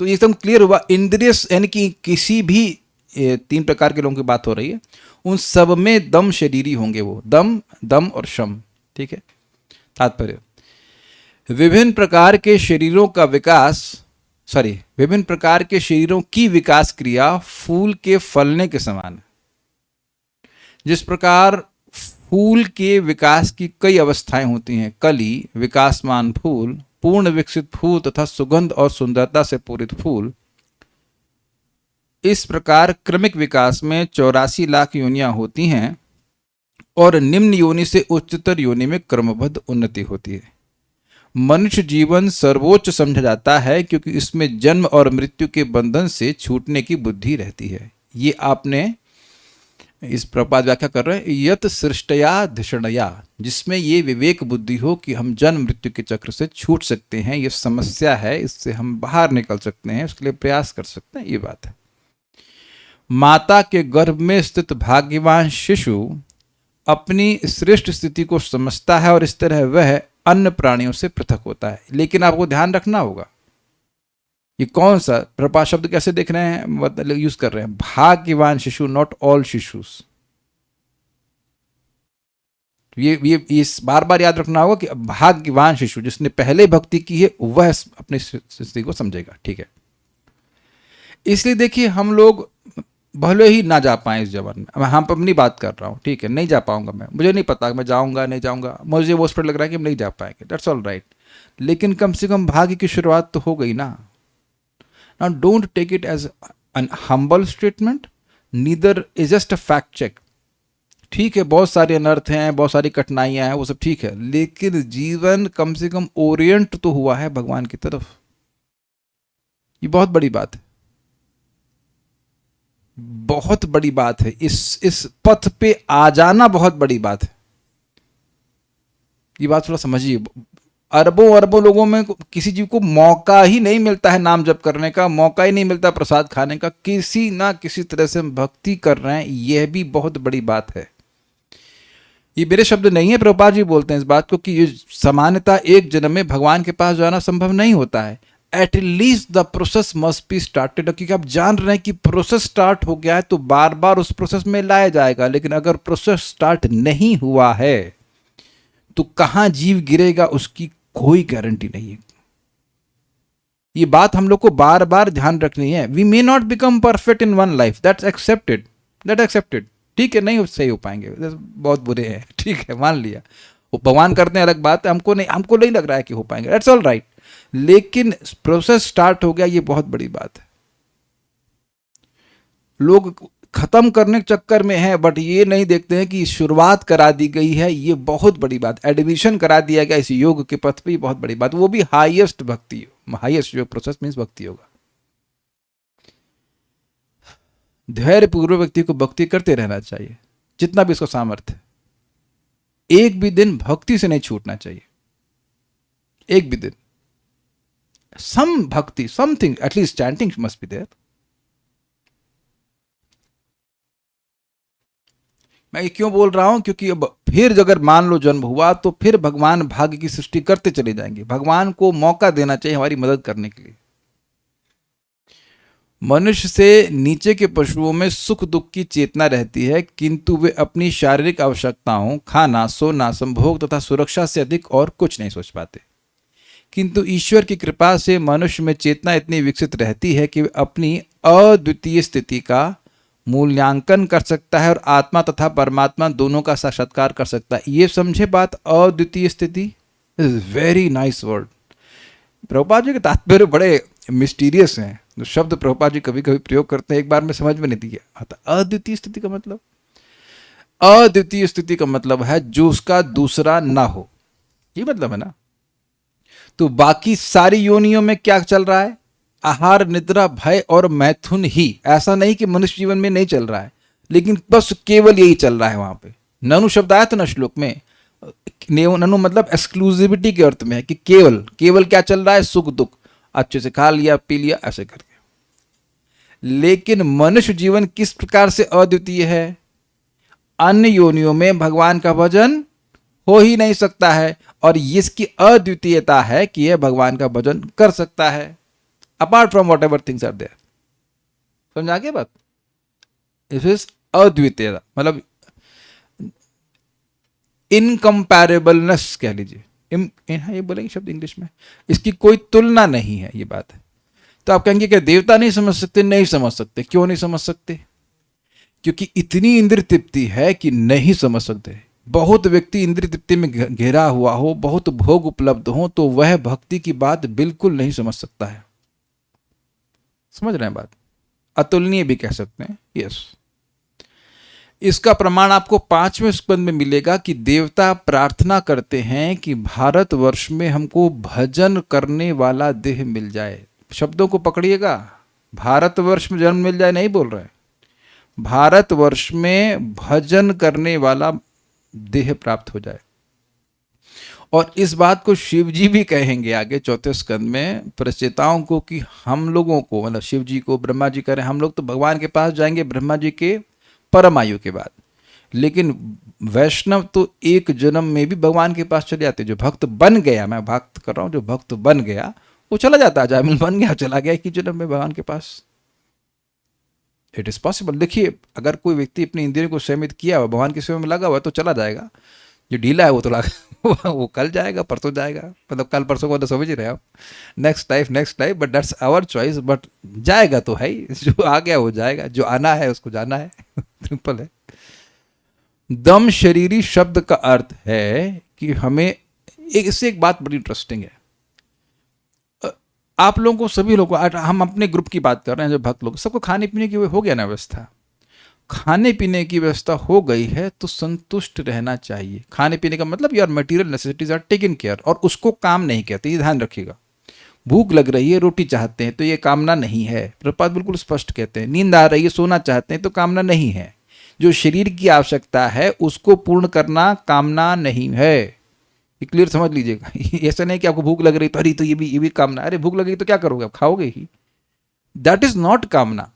तो ये एकदम क्लियर हुआ। इंद्रिय यानी कि किसी भी 3 प्रकार के लोगों की बात हो रही है, उन सब में दम शरीरी होंगे, वो दम, दम और शम, ठीक है। तात्पर्य, विभिन्न प्रकार के शरीरों का विकास, विभिन्न प्रकार के शरीरों की विकास क्रिया फूल के फलने के समान है। जिस प्रकार फूल के विकास की कई अवस्थाएं होती हैं, कली, विकासमान फूल, पूर्ण विकसित फूल तथा सुगंध और सुंदरता से पूरित फूल, इस प्रकार क्रमिक विकास में 84 लाख योनियां होती हैं और निम्न योनि से उच्चतर योनि में क्रमबद्ध उन्नति होती है। मनुष्य जीवन सर्वोच्च समझा जाता है क्योंकि इसमें जन्म और मृत्यु के बंधन से छूटने की बुद्धि रहती है। ये आपने इस प्रपात व्याख्या कर रहे हैं, यत सृष्टया धिषणया, जिसमें ये विवेक बुद्धि हो कि हम जन्म मृत्यु के चक्र से छूट सकते हैं, ये समस्या है, इससे हम बाहर निकल सकते हैं, उसके लिए प्रयास कर सकते हैं, ये बात है। माता के गर्भ में स्थित भाग्यवान शिशु अपनी श्रेष्ठ स्थिति को समझता है और इस तरह वह अन्य प्राणियों से पृथक होता है। लेकिन आपको ध्यान रखना होगा, ये कौन सा प्रपा शब्द कैसे देख रहे हैं, मतलब यूज कर रहे हैं, भाग्यवान शिशु, नॉट ऑल शिशुस। ये इस बार बार याद रखना होगा कि भाग्यवान शिशु जिसने पहले भक्ति की है वह अपनी स्थिति को समझेगा, ठीक है। इसलिए देखिए, हम लोग भले ही ना जा पाए इस जीवन में, मैं हम अपनी बात कर रहा हूँ, ठीक है, नहीं जा पाऊंगा मैं, मुझे नहीं पता मैं जाऊंगा नहीं जाऊंगा, मुझे वो उस पर लग रहा है कि हम नहीं जा पाएंगे, दैट्स ऑल राइट। लेकिन कम से कम भाग्य की शुरुआत तो हो गई ना। Now don't take it as an humble statement, neither is just a fact check. ठीक है, बहुत सारे अनर्थ हैं, बहुत सारी कठिनाइयां हैं, वो सब ठीक है, लेकिन जीवन कम से कम ओरिएंट तो हुआ है भगवान की तरफ। ये बहुत बड़ी बात है, बहुत बड़ी बात है। इस पथ पे आ जाना बहुत बड़ी बात है। ये बात थोड़ा समझिए। अरबों अरबों लोगों में किसी जीव को मौका ही नहीं मिलता है नाम जप करने का, मौका ही नहीं मिलता प्रसाद खाने का, किसी ना किसी तरह से हम भक्ति कर रहे हैं, यह भी बहुत बड़ी बात है। ये मेरे शब्द नहीं है, प्रभुपाद जी बोलते हैं इस बात को कि ये सामान्यता एक जन्म में भगवान के पास जाना संभव नहीं होता है। At least the process must be started, क्योंकि आप जान रहे हैं कि प्रोसेस स्टार्ट हो गया है तो बार बार उस प्रोसेस में लाया जाएगा। लेकिन अगर प्रोसेस स्टार्ट नहीं हुआ है तो कहां जीव गिरेगा उसकी कोई गारंटी नहीं है। ये बात हम लोग को बार बार ध्यान रखनी है। We may not become perfect in one life, that's accepted, that accepted, ठीक है, नहीं सही हो पाएंगे, बहुत बुरे हैं, ठीक है, मान लिया। वो भगवान करते हैं अलग बात है, हमको नहीं लग रहा है कि हो पाएंगे, दैट्स ऑल राइट। लेकिन प्रोसेस स्टार्ट हो गया, ये बहुत बड़ी बात है। लोग खत्म करने के चक्कर में हैं, बट ये नहीं देखते हैं कि शुरुआत करा दी गई है, ये बहुत बड़ी बात। एडमिशन करा दिया गया इस योग के पथ पे, ये बहुत बड़ी बात, वो भी हाईएस्ट भक्ति, हाईएस्ट योग प्रोसेस मीन्स भक्ति होगा। धैर्य पूर्वक व्यक्ति को भक्ति करते रहना चाहिए, जितना भी इसको सामर्थ्य। एक भी दिन भक्ति से नहीं छूटना चाहिए, एक भी दिन। Some bhakti, something, at least chanting must be there. मैं ये क्यों बोल रहा हूं, क्योंकि अब फिर अगर मान लो जन्म हुआ तो फिर भगवान भाग्य की सृष्टि करते चले जाएंगे। भगवान को मौका देना चाहिए हमारी मदद करने के लिए। मनुष्य से नीचे के पशुओं में सुख दुख की चेतना रहती है, किंतु वे अपनी शारीरिक आवश्यकताओं, खाना, सोना, संभोग तथा सुरक्षा से अधिक और कुछ नहीं सोच पाते। किंतु ईश्वर की कृपा से मनुष्य में चेतना इतनी विकसित रहती है कि वे अपनी अद्वितीय स्थिति का मूल्यांकन कर सकता है और आत्मा तथा परमात्मा दोनों का साक्षात्कार कर सकता है। ये समझे बात, अद्वितीय स्थिति is very nice word. Prabhupada ji के तात्पर्य बड़े मिस्टीरियस हैं, जो शब्द प्रभुपाद जी कभी कभी प्रयोग करते हैं, एक बार में समझ में नहीं दिया आता। अद्वितीय स्थिति का मतलब, अद्वितीय स्थिति का मतलब है जो उसका दूसरा ना हो, ये मतलब है ना। तो बाकी सारी योनियों में क्या चल रहा है, आहार, निद्रा, भय और मैथुन ही। ऐसा नहीं कि मनुष्य जीवन में नहीं चल रहा है, लेकिन बस केवल यही चल रहा है वहां पे। ननु शब्द आया था ना श्लोक में, ननु मतलब एक्सक्लूसिविटी के अर्थ में है कि केवल क्या चल रहा है, सुख दुख, अच्छे से खा लिया पी लिया ऐसे करके। लेकिन मनुष्य जीवन किस प्रकार से अद्वितीय है? अन्य योनियों में भगवान का भजन हो ही नहीं सकता है, और इसकी अद्वितीयता है कि यह भगवान का भजन कर सकता है apart from whatever things are there. समझा के बात? इस अद्वितीयता मतलब इनकम्पैरेबलनेस कह लीजिए, ये बोलेंगे शब्द इंग्लिश में, इसकी कोई तुलना नहीं है, ये बात है। तो आप कहेंगे कि देवता नहीं समझ सकते? नहीं समझ सकते। क्यों नहीं समझ सकते? क्योंकि इतनी इंद्रिय तृप्ति है कि नहीं समझ सकते। बहुत व्यक्ति इंद्रिय तृप्ति में घिरा हुआ हो, बहुत भोग उपलब्ध हो, तो वह भक्ति की बात बिल्कुल नहीं समझ सकता है। समझ रहे हैं बात? अतुलनीय भी कह सकते हैं। यस, इसका प्रमाण आपको 5वें स्कंद में मिलेगा कि देवता प्रार्थना करते हैं कि भारतवर्ष में हमको भजन करने वाला देह मिल जाए। शब्दों को पकड़िएगा, भारतवर्ष में जन्म मिल जाए नहीं बोल रहे, भारतवर्ष में भजन करने वाला देह प्राप्त हो जाए। और इस बात को शिव जी भी कहेंगे आगे 4थे स्कंद में प्रचेताओं को कि हम लोगों को, मतलब शिव जी को, ब्रह्मा जी कह रहे हैं हम लोग तो भगवान के पास जाएंगे ब्रह्मा जी के परम आयु के बाद, लेकिन वैष्णव तो एक जन्म में भी भगवान के पास चले जाते। जो भक्त बन गया, मैं भक्त कर रहा हूं, जो भक्त बन गया वो चला जाता है, जामिल बन गया चला गया एक ही जन्म में भगवान के पास। It is possible. देखिए, अगर कोई व्यक्ति अपनी इंद्रियों को संयमित किया हुआ, भगवान की सेवा में लगा हुआ, तो चला जाएगा। जो ढीला है वो तो लगा वो कल जाएगा, परसों जाएगा, मतलब कल परसों को तो समझ ही रहे आप, next life, but that's our choice. But जाएगा तो है ही, जो आ गया वो जाएगा, जो आना है उसको जाना है। सिंपल है। दम शरीरी शब्द का अर्थ है कि हमें इससे एक बात बड़ी इंटरेस्टिंग है। आप लोगों को, सभी लोगों को, हम अपने ग्रुप की बात कर रहे हैं, जो भक्त लोग, सबको खाने पीने की हो गया ना व्यवस्था, खाने पीने की व्यवस्था हो गई है तो संतुष्ट रहना चाहिए। खाने पीने का मतलब your material necessities are taken care, और उसको काम नहीं कहते, ये ध्यान रखिएगा। भूख लग रही है, रोटी चाहते हैं, तो ये कामना नहीं है। प्रभुपाद बिल्कुल स्पष्ट कहते हैं। नींद आ रही है, सोना चाहते हैं, तो कामना नहीं है। जो शरीर की आवश्यकता है उसको पूर्ण करना कामना नहीं है। ये क्लियर समझ लीजिएगा। ऐसा नहीं कि आपको भूख लग रही तो अरे तो ये भी कामना, अरे भूख लगी तो क्या करोगे, आप खाओगे ही, दैट इज नॉट कामना।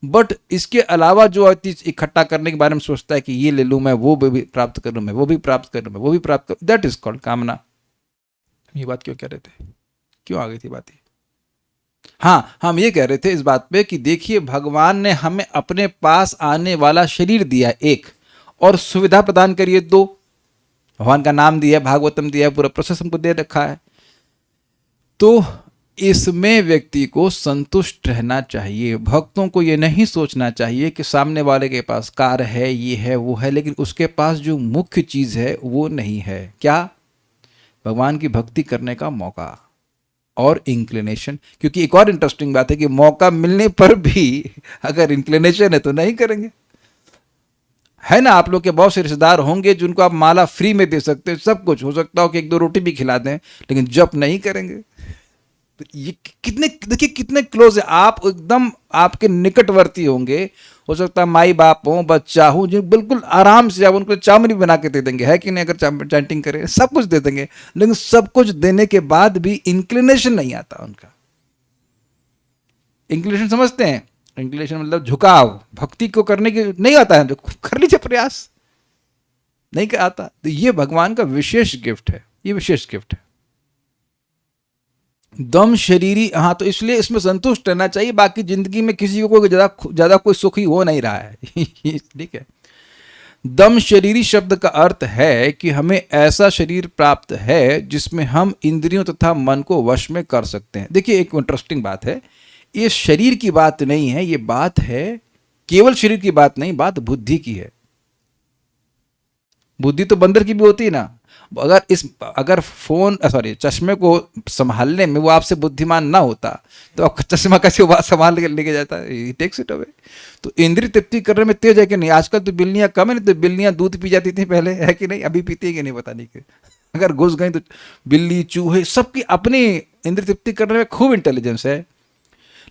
बट इसके अलावा जो चीज इकट्ठा करने के बारे में सोचता है कि ये ले लूं मैं, वो भी प्राप्त कर लूं मैं, वो भी प्राप्त कर लूं मैं, वो भी प्राप्त कर, दैट इज कॉल्ड कामना। ये बात क्यों कह रहे थे, क्यों आ गई थी बात? हाँ, हम ये कह रहे थे इस बात पे कि देखिए, भगवान ने हमें अपने पास आने वाला शरीर दिया एक, और सुविधा प्रदान करिए दो। भगवान का नाम दिया, भागवतम दिया, पूरा प्रोसेस हमको दे रखा है। तो इसमें व्यक्ति को संतुष्ट रहना चाहिए। भक्तों को ये नहीं सोचना चाहिए कि सामने वाले के पास कार है, ये है, वो है, लेकिन उसके पास जो मुख्य चीज है वो नहीं है। क्या? भगवान की भक्ति करने का मौका और इंक्लिनेशन। क्योंकि एक और इंटरेस्टिंग बात है कि मौका मिलने पर भी अगर इंक्लिनेशन है तो नहीं करेंगे। है ना, आप लोग के बहुत से रिश्तेदार होंगे जिनको आप माला फ्री में दे सकते हैं, सब कुछ हो सकता हो कि 1-2 रोटी भी खिला दें, लेकिन जप नहीं करेंगे। तो ये कितने, देखिए कितने क्लोज है। आप एकदम आपके निकटवर्ती होंगे, हो सकता है माई बाप हो, बच्चा हो, जो बिल्कुल आराम से आप उनको चावनी बना के दे देंगे, है कि नहीं? अगर चैंटिंग करें सब कुछ दे देंगे, लेकिन सब कुछ देने के बाद भी इंक्लिनेशन नहीं आता उनका। इंक्लिनेशन समझते हैं? इंक्लिनेशन मतलब झुकाव, भक्ति को करने की नहीं आता है, कर लीजिए प्रयास, नहीं कर आता। तो ये भगवान का विशेष गिफ्ट है, ये विशेष गिफ्ट है। दम शरीरी, हाँ, तो इसलिए इसमें संतुष्ट रहना चाहिए। बाकी जिंदगी में किसी को कोई ज्यादा कोई सुखी हो नहीं रहा है। ठीक है। दम शरीरी शब्द का अर्थ है कि हमें ऐसा शरीर प्राप्त है जिसमें हम इंद्रियों तथा मन को वश में कर सकते हैं। देखिए, एक इंटरेस्टिंग बात है, ये शरीर की बात नहीं है, ये बात है केवल शरीर की बात नहीं, बात बुद्धि की है। बुद्धि तो बंदर की भी होती है ना। अगर फोन, सॉरी, चश्मे को संभालने में वो आपसे बुद्धिमान ना होता तो आपका चश्मा कैसे संभाल के लेके जाता है? Takes it away. तो इंद्रिय तृप्ति करने में तेज है कि नहीं? आजकल तो बिल्लियां कम है, नहीं तो बिल्लियां दूध पी जाती थी पहले, है कि नहीं? अभी पीती है कि नहीं पता नहीं। कि अगर घुस गई तो बिल्ली, चूहे, सबकी अपनी इंद्रिय तृप्ति करने में खूब इंटेलिजेंस है,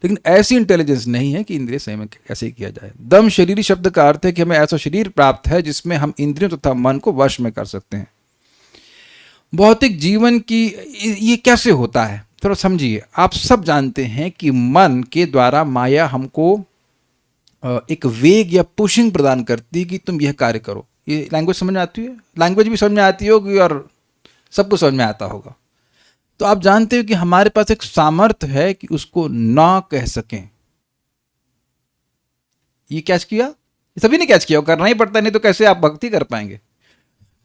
लेकिन ऐसी इंटेलिजेंस नहीं है कि इंद्रिय संयम कैसे किया जाए। दम शरीरी शब्द का अर्थ है कि हमें ऐसा शरीर प्राप्त है जिसमें हम इंद्रियों तथा मन को वश में कर सकते हैं। भौतिक जीवन की ये कैसे होता है, थोड़ा समझिए। आप सब जानते हैं कि मन के द्वारा माया हमको एक वेग या पुशिंग प्रदान करती है कि तुम यह कार्य करो। ये लैंग्वेज समझ में आती है, लैंग्वेज भी समझ में आती होगी और सब कुछ समझ में आता होगा। तो आप जानते हो कि हमारे पास एक सामर्थ्य है कि उसको ना कह सकें। ये कैच किया? ये सभी ने कैच किया, वो करना ही पड़ता है, नहीं तो कैसे आप भक्ति कर पाएंगे?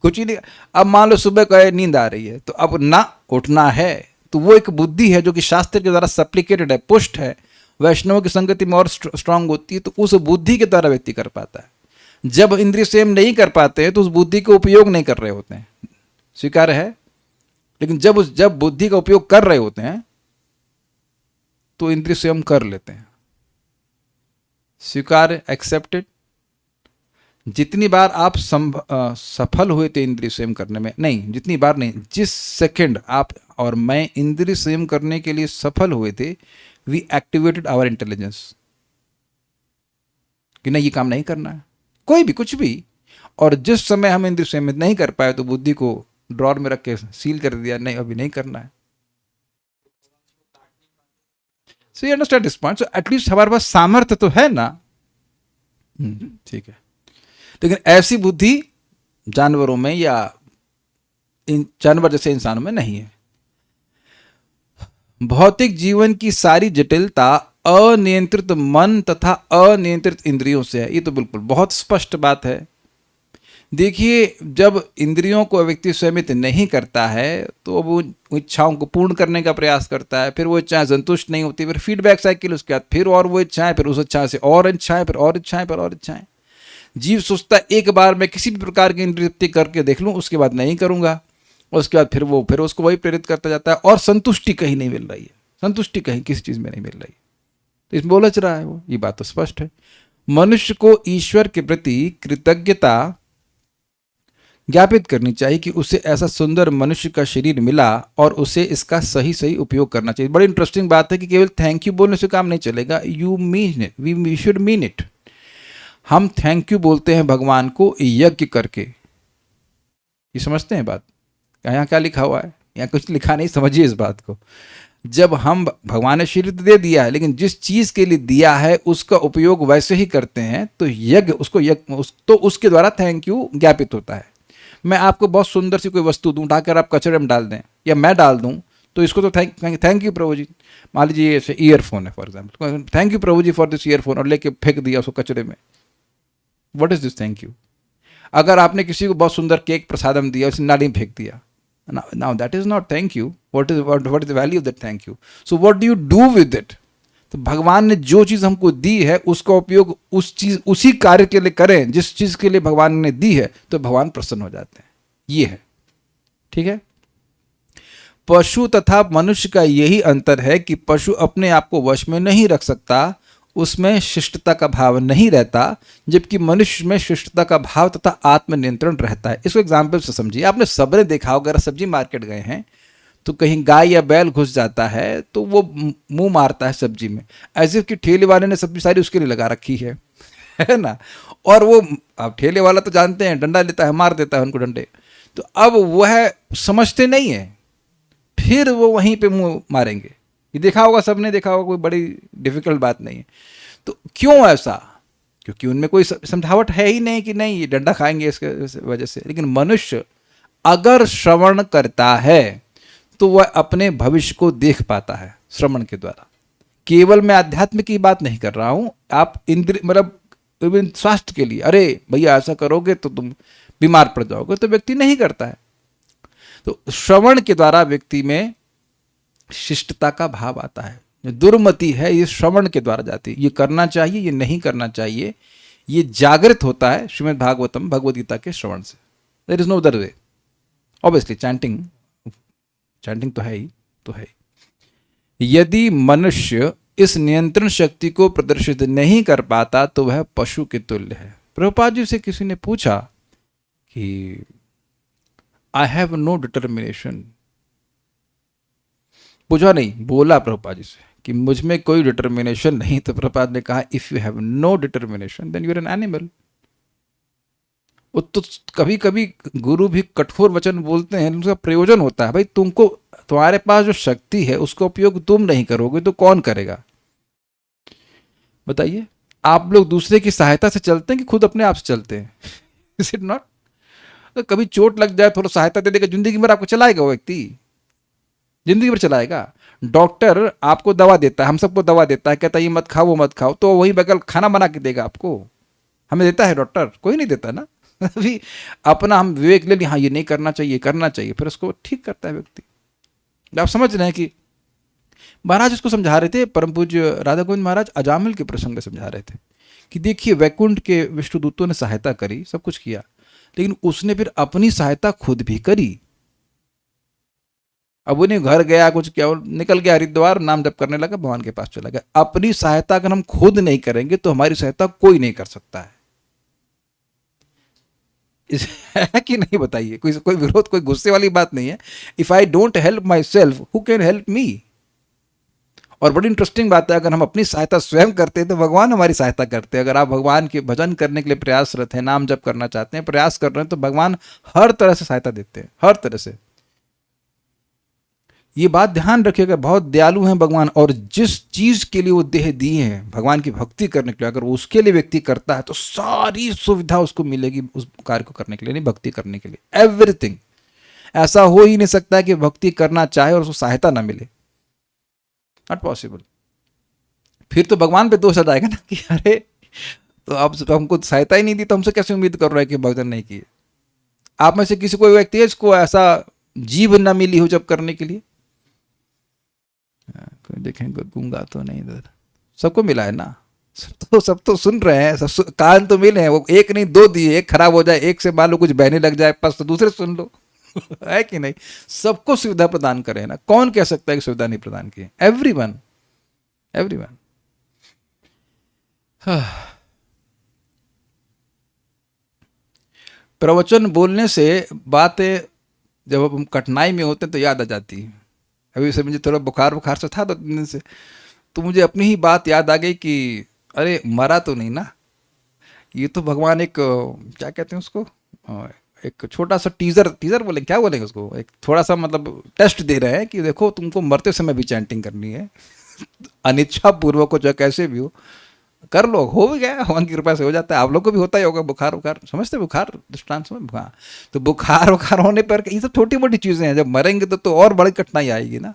कुछ ही नहीं। अब मान लो सुबह कहे नींद आ रही है, तो अब ना उठना है, तो वो एक बुद्धि है जो कि शास्त्र के द्वारा सप्लिकेटेड है, पुष्ट है, वैष्णव की संगति में और स्ट्रांग होती है, तो उस बुद्धि के द्वारा व्यक्ति कर पाता है। जब इंद्रिय संयम नहीं कर पाते हैं तो उस बुद्धि का उपयोग नहीं कर रहे होते हैं, स्वीकार है। लेकिन जब बुद्धि का उपयोग कर रहे होते हैं तो इंद्रिय संयम कर लेते हैं, स्वीकार, एक्सेप्टेड। जितनी बार आप सफल हुए थे इंद्रिय संयम करने में, नहीं जितनी बार नहीं, जिस सेकंड आप और मैं इंद्रिय संयम करने के लिए सफल हुए थे, वी एक्टिवेटेड आवर इंटेलिजेंस कि नहीं ये काम नहीं करना है, कोई भी कुछ भी। और जिस समय हम इंद्रिय संयम नहीं कर पाए तो बुद्धि को ड्रॉर में रख के सील कर दिया, नहीं अभी नहीं करना है। So you understand this point. So at least हमारे पास सामर्थ्य तो है ना, ठीक है। लेकिन ऐसी बुद्धि जानवरों में या जानवर जैसे इंसानों में नहीं है। भौतिक जीवन की सारी जटिलता अनियंत्रित मन तथा अनियंत्रित इंद्रियों से है। ये तो बिल्कुल बहुत स्पष्ट बात है। देखिए, जब इंद्रियों को व्यक्ति संयमित नहीं करता है तो वो इच्छाओं को पूर्ण करने का प्रयास करता है, फिर वो इच्छाएं संतुष्ट नहीं होती, फिर फीडबैक साइकिल, उसके बाद फिर और वो इच्छाएं, फिर उस इच्छा से और इच्छाएं, फिर और इच्छाएं, फिर और इच्छाएं। जीव सोचता है एक बार मैं किसी भी प्रकार की इंद्रिय तृप्ति करके देख लूं, उसके बाद नहीं करूंगा। उसके बाद फिर उसको वही प्रेरित करता जाता है और संतुष्टि कहीं नहीं मिल रही है, संतुष्टि कहीं किसी चीज में नहीं मिल रही, तो इसमें उलझ रहा है वो। ये बात तो स्पष्ट है। मनुष्य को ईश्वर के प्रति कृतज्ञता ज्ञापित करनी चाहिए कि उसे ऐसा सुंदर मनुष्य का शरीर मिला और उसे इसका सही सही उपयोग करना चाहिए। बड़ी इंटरेस्टिंग बात है कि केवल थैंक यू बोलने से काम नहीं चलेगा, you mean it, we should mean it. हम थैंक यू बोलते हैं भगवान को यज्ञ करके। ये समझते हैं बात? यहाँ क्या लिखा हुआ है? यहाँ कुछ लिखा नहीं, समझिए इस बात को। जब हम भगवान ने शरीर दे दिया है, लेकिन जिस चीज के लिए दिया है उसका उपयोग वैसे ही करते हैं, तो यज्ञ तो उसके द्वारा थैंक यू ज्ञापित होता है। मैं आपको बहुत सुंदर सी कोई वस्तु दूं, उठाकर आप कचरे में डाल दें या मैं डाल दूं, तो इसको तो थैंक यू प्रभु जी। मान लीजिए ऐसे ईयरफोन है for example, thank you Prabhu ji for this earphone, और लेके फेंक दिया उसको कचरे में। What is this thank you? अगर आपने किसी को बहुत सुंदर केक प्रसादम दिया, उसे नाली में फेंक दिया, now that is not thank you. What is the value of that thank you? So what do you do with it? तो भगवान ने जो चीज हमको दी है उसका उपयोग उसी कार्य के लिए करें जिस चीज के लिए भगवान ने दी है, तो भगवान प्रसन्न हो जाते हैं। ये है, ठीक है। पशु तथा मनुष्य का यही अंतर है कि पशु अपने आप को वश में नहीं रख सकता, उसमें शिष्टता का भाव नहीं रहता, जबकि मनुष्य में शिष्टता का भाव तथा आत्मनियंत्रण रहता है। इसको एग्जाम्पल से समझिए। आपने सबने देखा होगा, अगर सब्जी मार्केट गए हैं तो कहीं गाय या बैल घुस जाता है तो वो मुंह मारता है सब्जी में, एज इफ कि ठेले वाले ने सब्जी सारी उसके लिए लगा रखी है ना। और वो, अब ठेले वाला तो जानते हैं, डंडा लेता है, मार देता है उनको डंडे। तो अब वह समझते नहीं है, फिर वो वहीं पे मुंह मारेंगे। ये देखा होगा, सबने देखा होगा, कोई बड़ी डिफिकल्ट बात नहीं है। तो क्यों ऐसा? क्योंकि उनमें कोई समझावट है ही नहीं कि नहीं ये डंडा खाएंगे इसके वजह से। लेकिन मनुष्य अगर श्रवण करता है तो वह अपने भविष्य को देख पाता है श्रवण के द्वारा। केवल मैं आध्यात्म की बात नहीं कर रहा हूं, आप इंद्रिय मतलब स्वास्थ्य के लिए, अरे भैया ऐसा करोगे तो तुम बीमार पड़ जाओगे, तो व्यक्ति नहीं करता है। तो श्रवण के द्वारा व्यक्ति में शिष्टता का भाव आता है। दुर्मति है ये श्रवण के द्वारा जाती है, ये करना चाहिए, ये नहीं करना चाहिए, ये जागृत होता है श्रीमद् भागवतम भगवद गीता के श्रवण से। There is no other way. Obviously chanting तो है ही, तो है। यदि मनुष्य इस नियंत्रण शक्ति को प्रदर्शित नहीं कर पाता तो वह पशु के तुल्य है। प्रभुपाद जी से किसी ने पूछा कि आई हैव नो डिटर्मिनेशन, पूछा नहीं, बोला प्रभुपाद जी से कि मुझ में कोई डिटर्मिनेशन नहीं। तो प्रभुपाद ने कहा if you have no determination then you are an animal. तो कभी कभी गुरु भी कठोर वचन बोलते हैं, उनका प्रयोजन होता है। भाई तुम्हारे पास जो शक्ति है उसका उपयोग तुम नहीं करोगे तो कौन करेगा? बताइए। आप लोग दूसरे की सहायता से चलते हैं कि खुद अपने आप से चलते हैं? Is it not? तो कभी चोट लग जाए, थोड़ा सहायता दे देगा, जिंदगी भर आपको चलाएगा वो व्यक्ति, जिंदगी भर चलाएगा। डॉक्टर आपको दवा देता है, हम सबको दवा देता है, कहता है ये मत खाओ वो मत खाओ, तो वही बगल खाना बना के देगा आपको? हमें देता है डॉक्टर? कोई नहीं देता ना। अभी अपना हम विवेक ले लिया, हाँ ये नहीं करना चाहिए, करना चाहिए, फिर उसको ठीक करता है व्यक्ति। आप समझ रहे हैं कि महाराज उसको समझा रहे थे, परम पूज्य राधा गोविंद महाराज अजामिल के प्रसंग में समझा रहे थे कि देखिए वैकुंठ के विष्णुदूतों ने सहायता करी, सब कुछ किया, लेकिन उसने फिर अपनी सहायता खुद भी करी। अब उन्हें घर गया, कुछ किया, निकल गया हरिद्वार, नाम जप करने लगा, भगवान के पास चला गया। अपनी सहायता अगर हम खुद नहीं करेंगे तो हमारी सहायता कोई नहीं कर सकता है। है कि नहीं बताइए? कोई विरोध, कोई गुस्से वाली बात नहीं है। If I don't help my self, who can help me? और बड़ी इंटरेस्टिंग बात है, अगर हम अपनी सहायता स्वयं करते हैं तो भगवान हमारी सहायता करते हैं। अगर आप भगवान के भजन करने के लिए प्रयासरत हैं, नाम जप करना चाहते हैं, प्रयास कर रहे हैं, तो भगवान हर तरह से सहायता देते हैं, हर तरह से। ये बात ध्यान रखिएगा, बहुत दयालु हैं भगवान, और जिस चीज के लिए वो देह दिए हैं भगवान की भक्ति करने के लिए, अगर उसके लिए व्यक्ति करता है तो सारी सुविधा उसको मिलेगी उस कार्य को करने के लिए, नहीं भक्ति करने के लिए, एवरीथिंग। ऐसा हो ही नहीं सकता कि भक्ति करना चाहे और उसको सहायता ना मिले, नॉट पॉसिबल। फिर तो भगवान पे दोष आ जाएगा ना कि अरे तो अब हमको सहायता ही नहीं दी तो हमसे कैसे उम्मीद कर रहा है कि भजन नहीं किए। आप में से किसी कोई व्यक्ति है इसको ऐसा जीव न मिली हो जब करने के लिए? कोई देखेंगे गूंगा तो नहीं, इधर सबको मिला है ना, सब तो सुन रहे हैं, सब कान तो मिले हैं, वो एक नहीं दो दिए, एक खराब हो जाए, एक से मान लो कुछ बहने लग जाए पास तो दूसरे सुन लो। है कि नहीं? सबको सुविधा प्रदान करे ना, कौन कह सकता है कि सुविधा नहीं प्रदान की? Everyone, everyone. प्रवचन बोलने से बातें जब हम कठिनाई में होते हैं तो याद आ जाती है। अभी से मुझे थोड़ा बुखार से था 2 दिन से, तो मुझे अपनी ही बात याद आ गई कि अरे मरा तो नहीं ना, ये तो भगवान एक क्या कहते हैं उसको, एक छोटा सा टीजर बोलेंगे, क्या बोलेंगे उसको, एक थोड़ा सा मतलब टेस्ट दे रहे हैं कि देखो तुमको मरते समय भी चैंटिंग करनी है, अनिच्छा पूर्वक हो, चाहे कैसे भी हो, कर लो। हो भी गया, भगवान की कृपा से हो जाता है। आप लोग को भी होता ही होगा बुखार, समझते बुखार दृष्टांत समझ? हाँ, तो बुखार होने पर ये सब छोटी मोटी चीजें हैं, जब मरेंगे तो और बड़ी कठिनाई आएगी ना।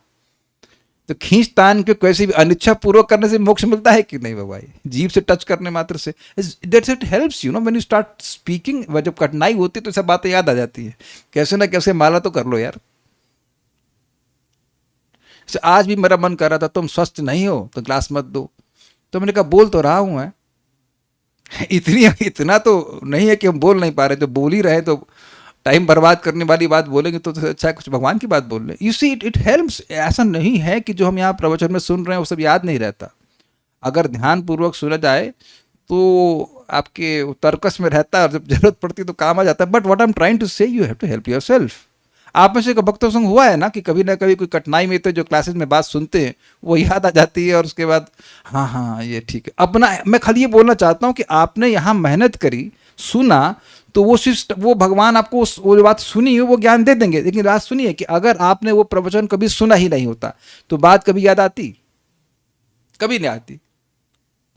तो खींच तान के कैसे भी अनिच्छा पूर्वक करने से मोक्ष मिलता है कि नहीं भाई? जीव से टच करने मात्र से, that's it helps you know when you start speaking. जब कठिनाई होती है तो सब बातें याद आ जाती है, कैसे ना कैसे माला तो कर लो यार। आज भी मेरा मन कर रहा था तुम स्वस्थ नहीं हो तो ग्लास मत दो, तो मैंने कहा बोल तो रहा हूं मैं, इतना तो नहीं है कि हम बोल नहीं पा रहे, तो बोल ही रहे तो टाइम बर्बाद करने वाली बात बोलेंगे तो अच्छा कुछ भगवान की बात बोल रहे। You see it helps. ऐसा नहीं है कि जो हम यहाँ प्रवचन में सुन रहे हैं वो सब याद नहीं रहता। अगर ध्यान पूर्वक सुना जाए तो आपके तर्कस में रहता है, और जब जरूरत पड़ती है तो काम आ जाता है। But what I am trying to say, you have to help yourself. आप में से भक्तों संग हुआ है ना कि कभी ना कभी कोई कठिनाई में तो जो क्लासेस में बात सुनते हैं वो याद आ जाती है, और उसके बाद हाँ ये ठीक है अपना। मैं खाली ये बोलना चाहता हूँ कि आपने यहाँ मेहनत करी, सुना, तो वो भगवान आपको वो जो बात सुनी है वो ज्ञान दे देंगे। लेकिन बात सुनिए कि अगर आपने वो प्रवचन कभी सुना ही नहीं होता तो बात कभी याद आती? कभी नहीं आती,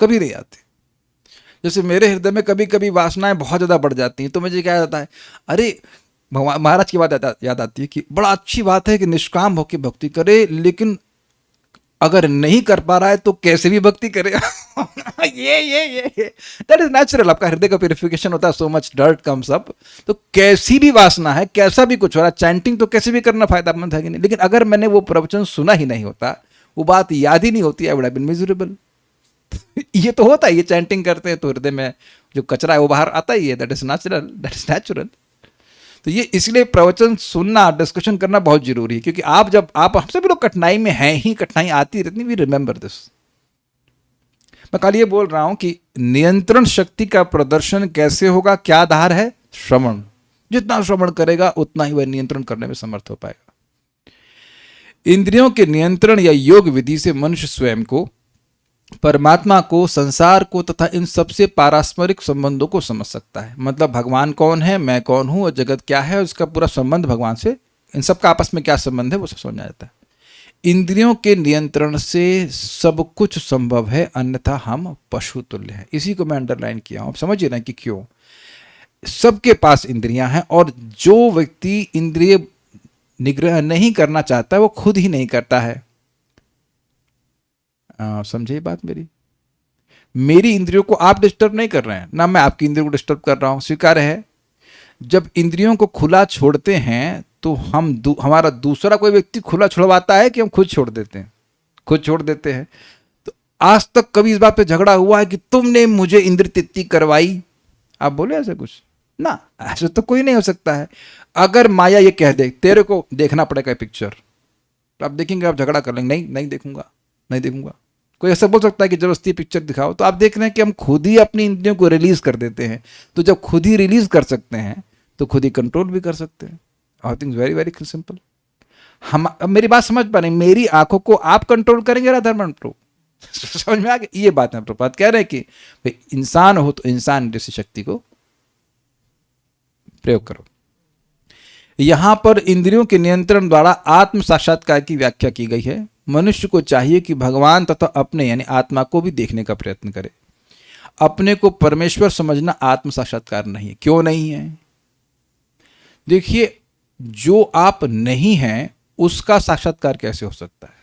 कभी नहीं आती। जैसे मेरे हृदय में कभी कभी वासनाएं बहुत ज़्यादा बढ़ जाती हैं तो मुझे क्या जाता है, अरे भगवान महाराज की बात याद आती है कि बड़ा अच्छी बात है कि निष्काम होकर भक्ति करे, लेकिन अगर नहीं कर पा रहा है तो कैसे भी भक्ति करेगा। ये दैट इज नेचुरल। आपका हृदय का प्यूरिफिकेशन होता है, so much dirt comes up, तो कैसी भी वासना है, कैसा भी कुछ हो रहा है, चैंटिंग तो कैसे भी करना फायदामंद है कि नहीं। लेकिन अगर मैंने वो प्रवचन सुना ही नहीं होता, वो बात याद ही नहीं होती, I would have been miserable. ये तो होता है, ये चैंटिंग करते हैं तो हृदय में जो कचरा है वो बाहर आता ही है, that is natural, that is natural. तो ये इसलिए प्रवचन सुनना, डिस्कशन करना बहुत जरूरी है, क्योंकि आप हम सभी लोग कठिनाई में हैं ही, कठिनाई आती रहती, वी रिमेंबर दिस। मैं कल ये बोल रहा हूं कि नियंत्रण शक्ति का प्रदर्शन कैसे होगा, क्या आधार है? श्रवण। जितना श्रवण करेगा उतना ही वह नियंत्रण करने में समर्थ हो पाएगा। इंद्रियों के नियंत्रण या योग विधि से मनुष्य स्वयं को, परमात्मा को, संसार को तथा इन सबसे पारस्परिक संबंधों को समझ सकता है। मतलब भगवान कौन है, मैं कौन हूं और जगत क्या है, उसका पूरा संबंध भगवान से, इन सब का आपस में क्या संबंध है वो सब समझ आ जाता है। इंद्रियों के नियंत्रण से सब कुछ संभव है, अन्यथा हम पशु तुल्य हैं। इसी को मैं अंडरलाइन किया हूं। आप समझिए ना कि क्यों सबके पास इंद्रियां हैं, और जो व्यक्ति इंद्रिय निग्रह नहीं करना चाहता है वो खुद ही नहीं करता है। समझिए बात मेरी इंद्रियों को आप डिस्टर्ब नहीं कर रहे हैं ना, मैं आपकी इंद्रियों को डिस्टर्ब कर रहा हूं, स्वीकार है। जब इंद्रियों को खुला छोड़ते हैं तो हमारा दूसरा कोई व्यक्ति खुला छुड़वाता है कि हम खुद छोड़ देते हैं? खुद छोड़ देते हैं। तो आज तक कभी इस बात पे झगड़ा हुआ है कि तुमने मुझे इंद्र तृप्ति करवाई? आप बोले ऐसा कुछ ना? ऐसा तो कोई नहीं हो सकता है। अगर माया ये कह दे तेरे को देखना पड़ेगा पिक्चर, तो आप देखेंगे? आप झगड़ा कर लेंगे, नहीं नहीं देखूंगा, नहीं देखूंगा। कोई ऐसा बोल सकता है कि जबरदस्ती पिक्चर दिखाओ? तो आप देख रहे हैं कि हम खुद ही अपनी इंद्रियों को रिलीज कर देते हैं। तो जब खुद ही रिलीज कर सकते हैं तो खुद ही कंट्रोल भी कर सकते हैं। I think very very simple. हम, अब मेरी बात समझ पा रहे हैं? मेरी आंखों को आप कंट्रोल करेंगे राधारमण प्रभु? समझ में आ गया? ये बात है प्रभुपाद कह रहे हैं कि भाई इंसान हो तो इंसान जैसी शक्ति को प्रयोग करो। यहां पर इंद्रियों के नियंत्रण द्वारा आत्म साक्षात्कार की व्याख्या की गई है। मनुष्य को चाहिए कि भगवान तथा अपने यानी आत्मा को भी देखने का प्रयत्न करे। अपने को परमेश्वर समझना आत्म साक्षात्कार नहीं है। क्यों नहीं है? देखिए, जो आप नहीं हैं उसका साक्षात्कार कैसे हो सकता है?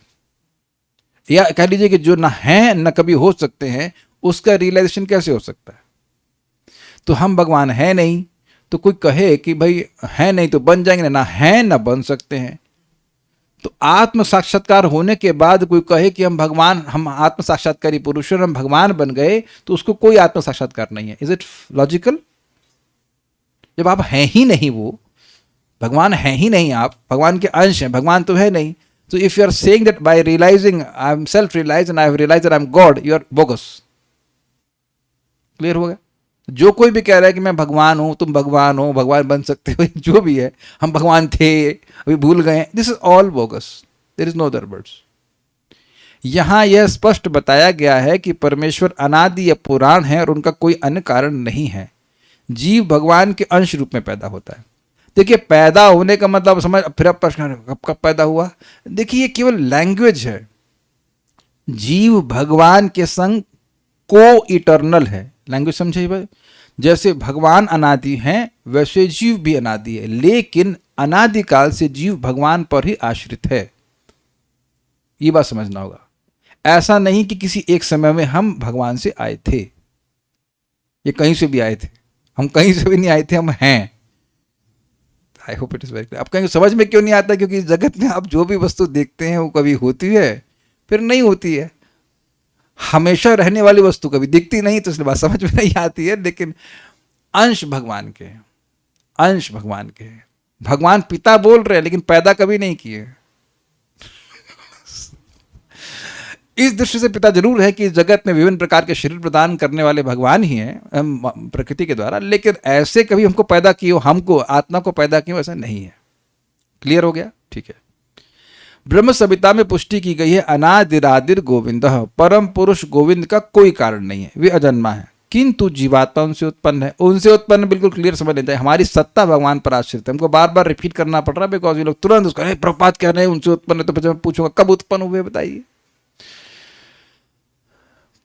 या कह लीजिए कि जो ना है न कभी हो सकते हैं, उसका रियलाइजेशन कैसे हो सकता है? तो हम भगवान है नहीं, तो कोई कहे कि भाई है नहीं तो बन जाएंगे, ना है ना बन सकते हैं। तो आत्म साक्षात्कार होने के बाद कोई कहे कि हम आत्म साक्षात्कारी पुरुष हैं, हम भगवान बन गए, तो उसको कोई आत्म साक्षात्कार नहीं है। Is it logical? जब आप हैं ही नहीं, वो भगवान है ही नहीं, आप भगवान के अंश हैं, भगवान तो है नहीं। तो if you are saying that by realising I am self realise and I have realised that I am God, you are bogus. Clear हो गया? जो कोई भी कह रहा है कि मैं भगवान हूं, तुम भगवान हो, भगवान बन सकते हो, जो भी है, हम भगवान थे अभी भूल गए, this is all bogus. There is no other words. यहां यह स्पष्ट बताया गया है कि परमेश्वर अनादि या पुराण है और उनका कोई अन्य कारण नहीं है। जीव भगवान के अंश रूप में पैदा होता है। देखिए, पैदा होने का मतलब समझ, फिर अब प्रश्न कब पैदा हुआ? देखिए, ये केवल लैंग्वेज है। जीव भगवान के संग को इटर्नल है। लैंग्वेज समझे भाई? जैसे भगवान अनादि हैं वैसे जीव भी अनादि है, लेकिन अनादिकाल से जीव भगवान पर ही आश्रित है। ये बात समझना होगा। ऐसा नहीं कि किसी एक समय में हम भगवान से आए थे, ये कहीं से भी आए थे, हम कहीं से भी नहीं आए थे, हम हैं। आई hope it is very clear. आप कहेंगे समझ में क्यों नहीं आता? क्योंकि इस जगत में आप जो भी वस्तु देखते हैं वो कभी होती है फिर नहीं होती है। हमेशा रहने वाली वस्तु कभी दिखती नहीं, तो इसलिए बात समझ में नहीं आती है। लेकिन अंश भगवान के, अंश भगवान के, भगवान पिता बोल रहे हैं लेकिन पैदा कभी नहीं किए। इस दृष्टि से पिता जरूर है कि इस जगत में विभिन्न प्रकार के शरीर प्रदान करने वाले भगवान ही हैं प्रकृति के द्वारा, लेकिन ऐसे कभी हमको पैदा किए, हमको आत्मा को पैदा किए, ऐसा नहीं है। क्लियर हो गया? ठीक है। ब्रह्म संहिता में पुष्टि की गई है अनादिरादिर गोविंद, परम पुरुष गोविंद का कोई कारण नहीं है, वे अजन्मा है, किंतु जीवात्मा उनसे उत्पन्न है। उनसे उत्पन्न बिल्कुल क्लियर समझ लेते हैं। हमारी सत्ता भगवान पर आश्रित है। हमको बार बार रिपीट करना पड़ रहा है बिकॉज ये लोग तुरंत उसको प्रपात कह रहे हैं उनसे उत्पन्न है, तो फिर मैं पूछूंगा कब उत्पन्न हुए बताइए।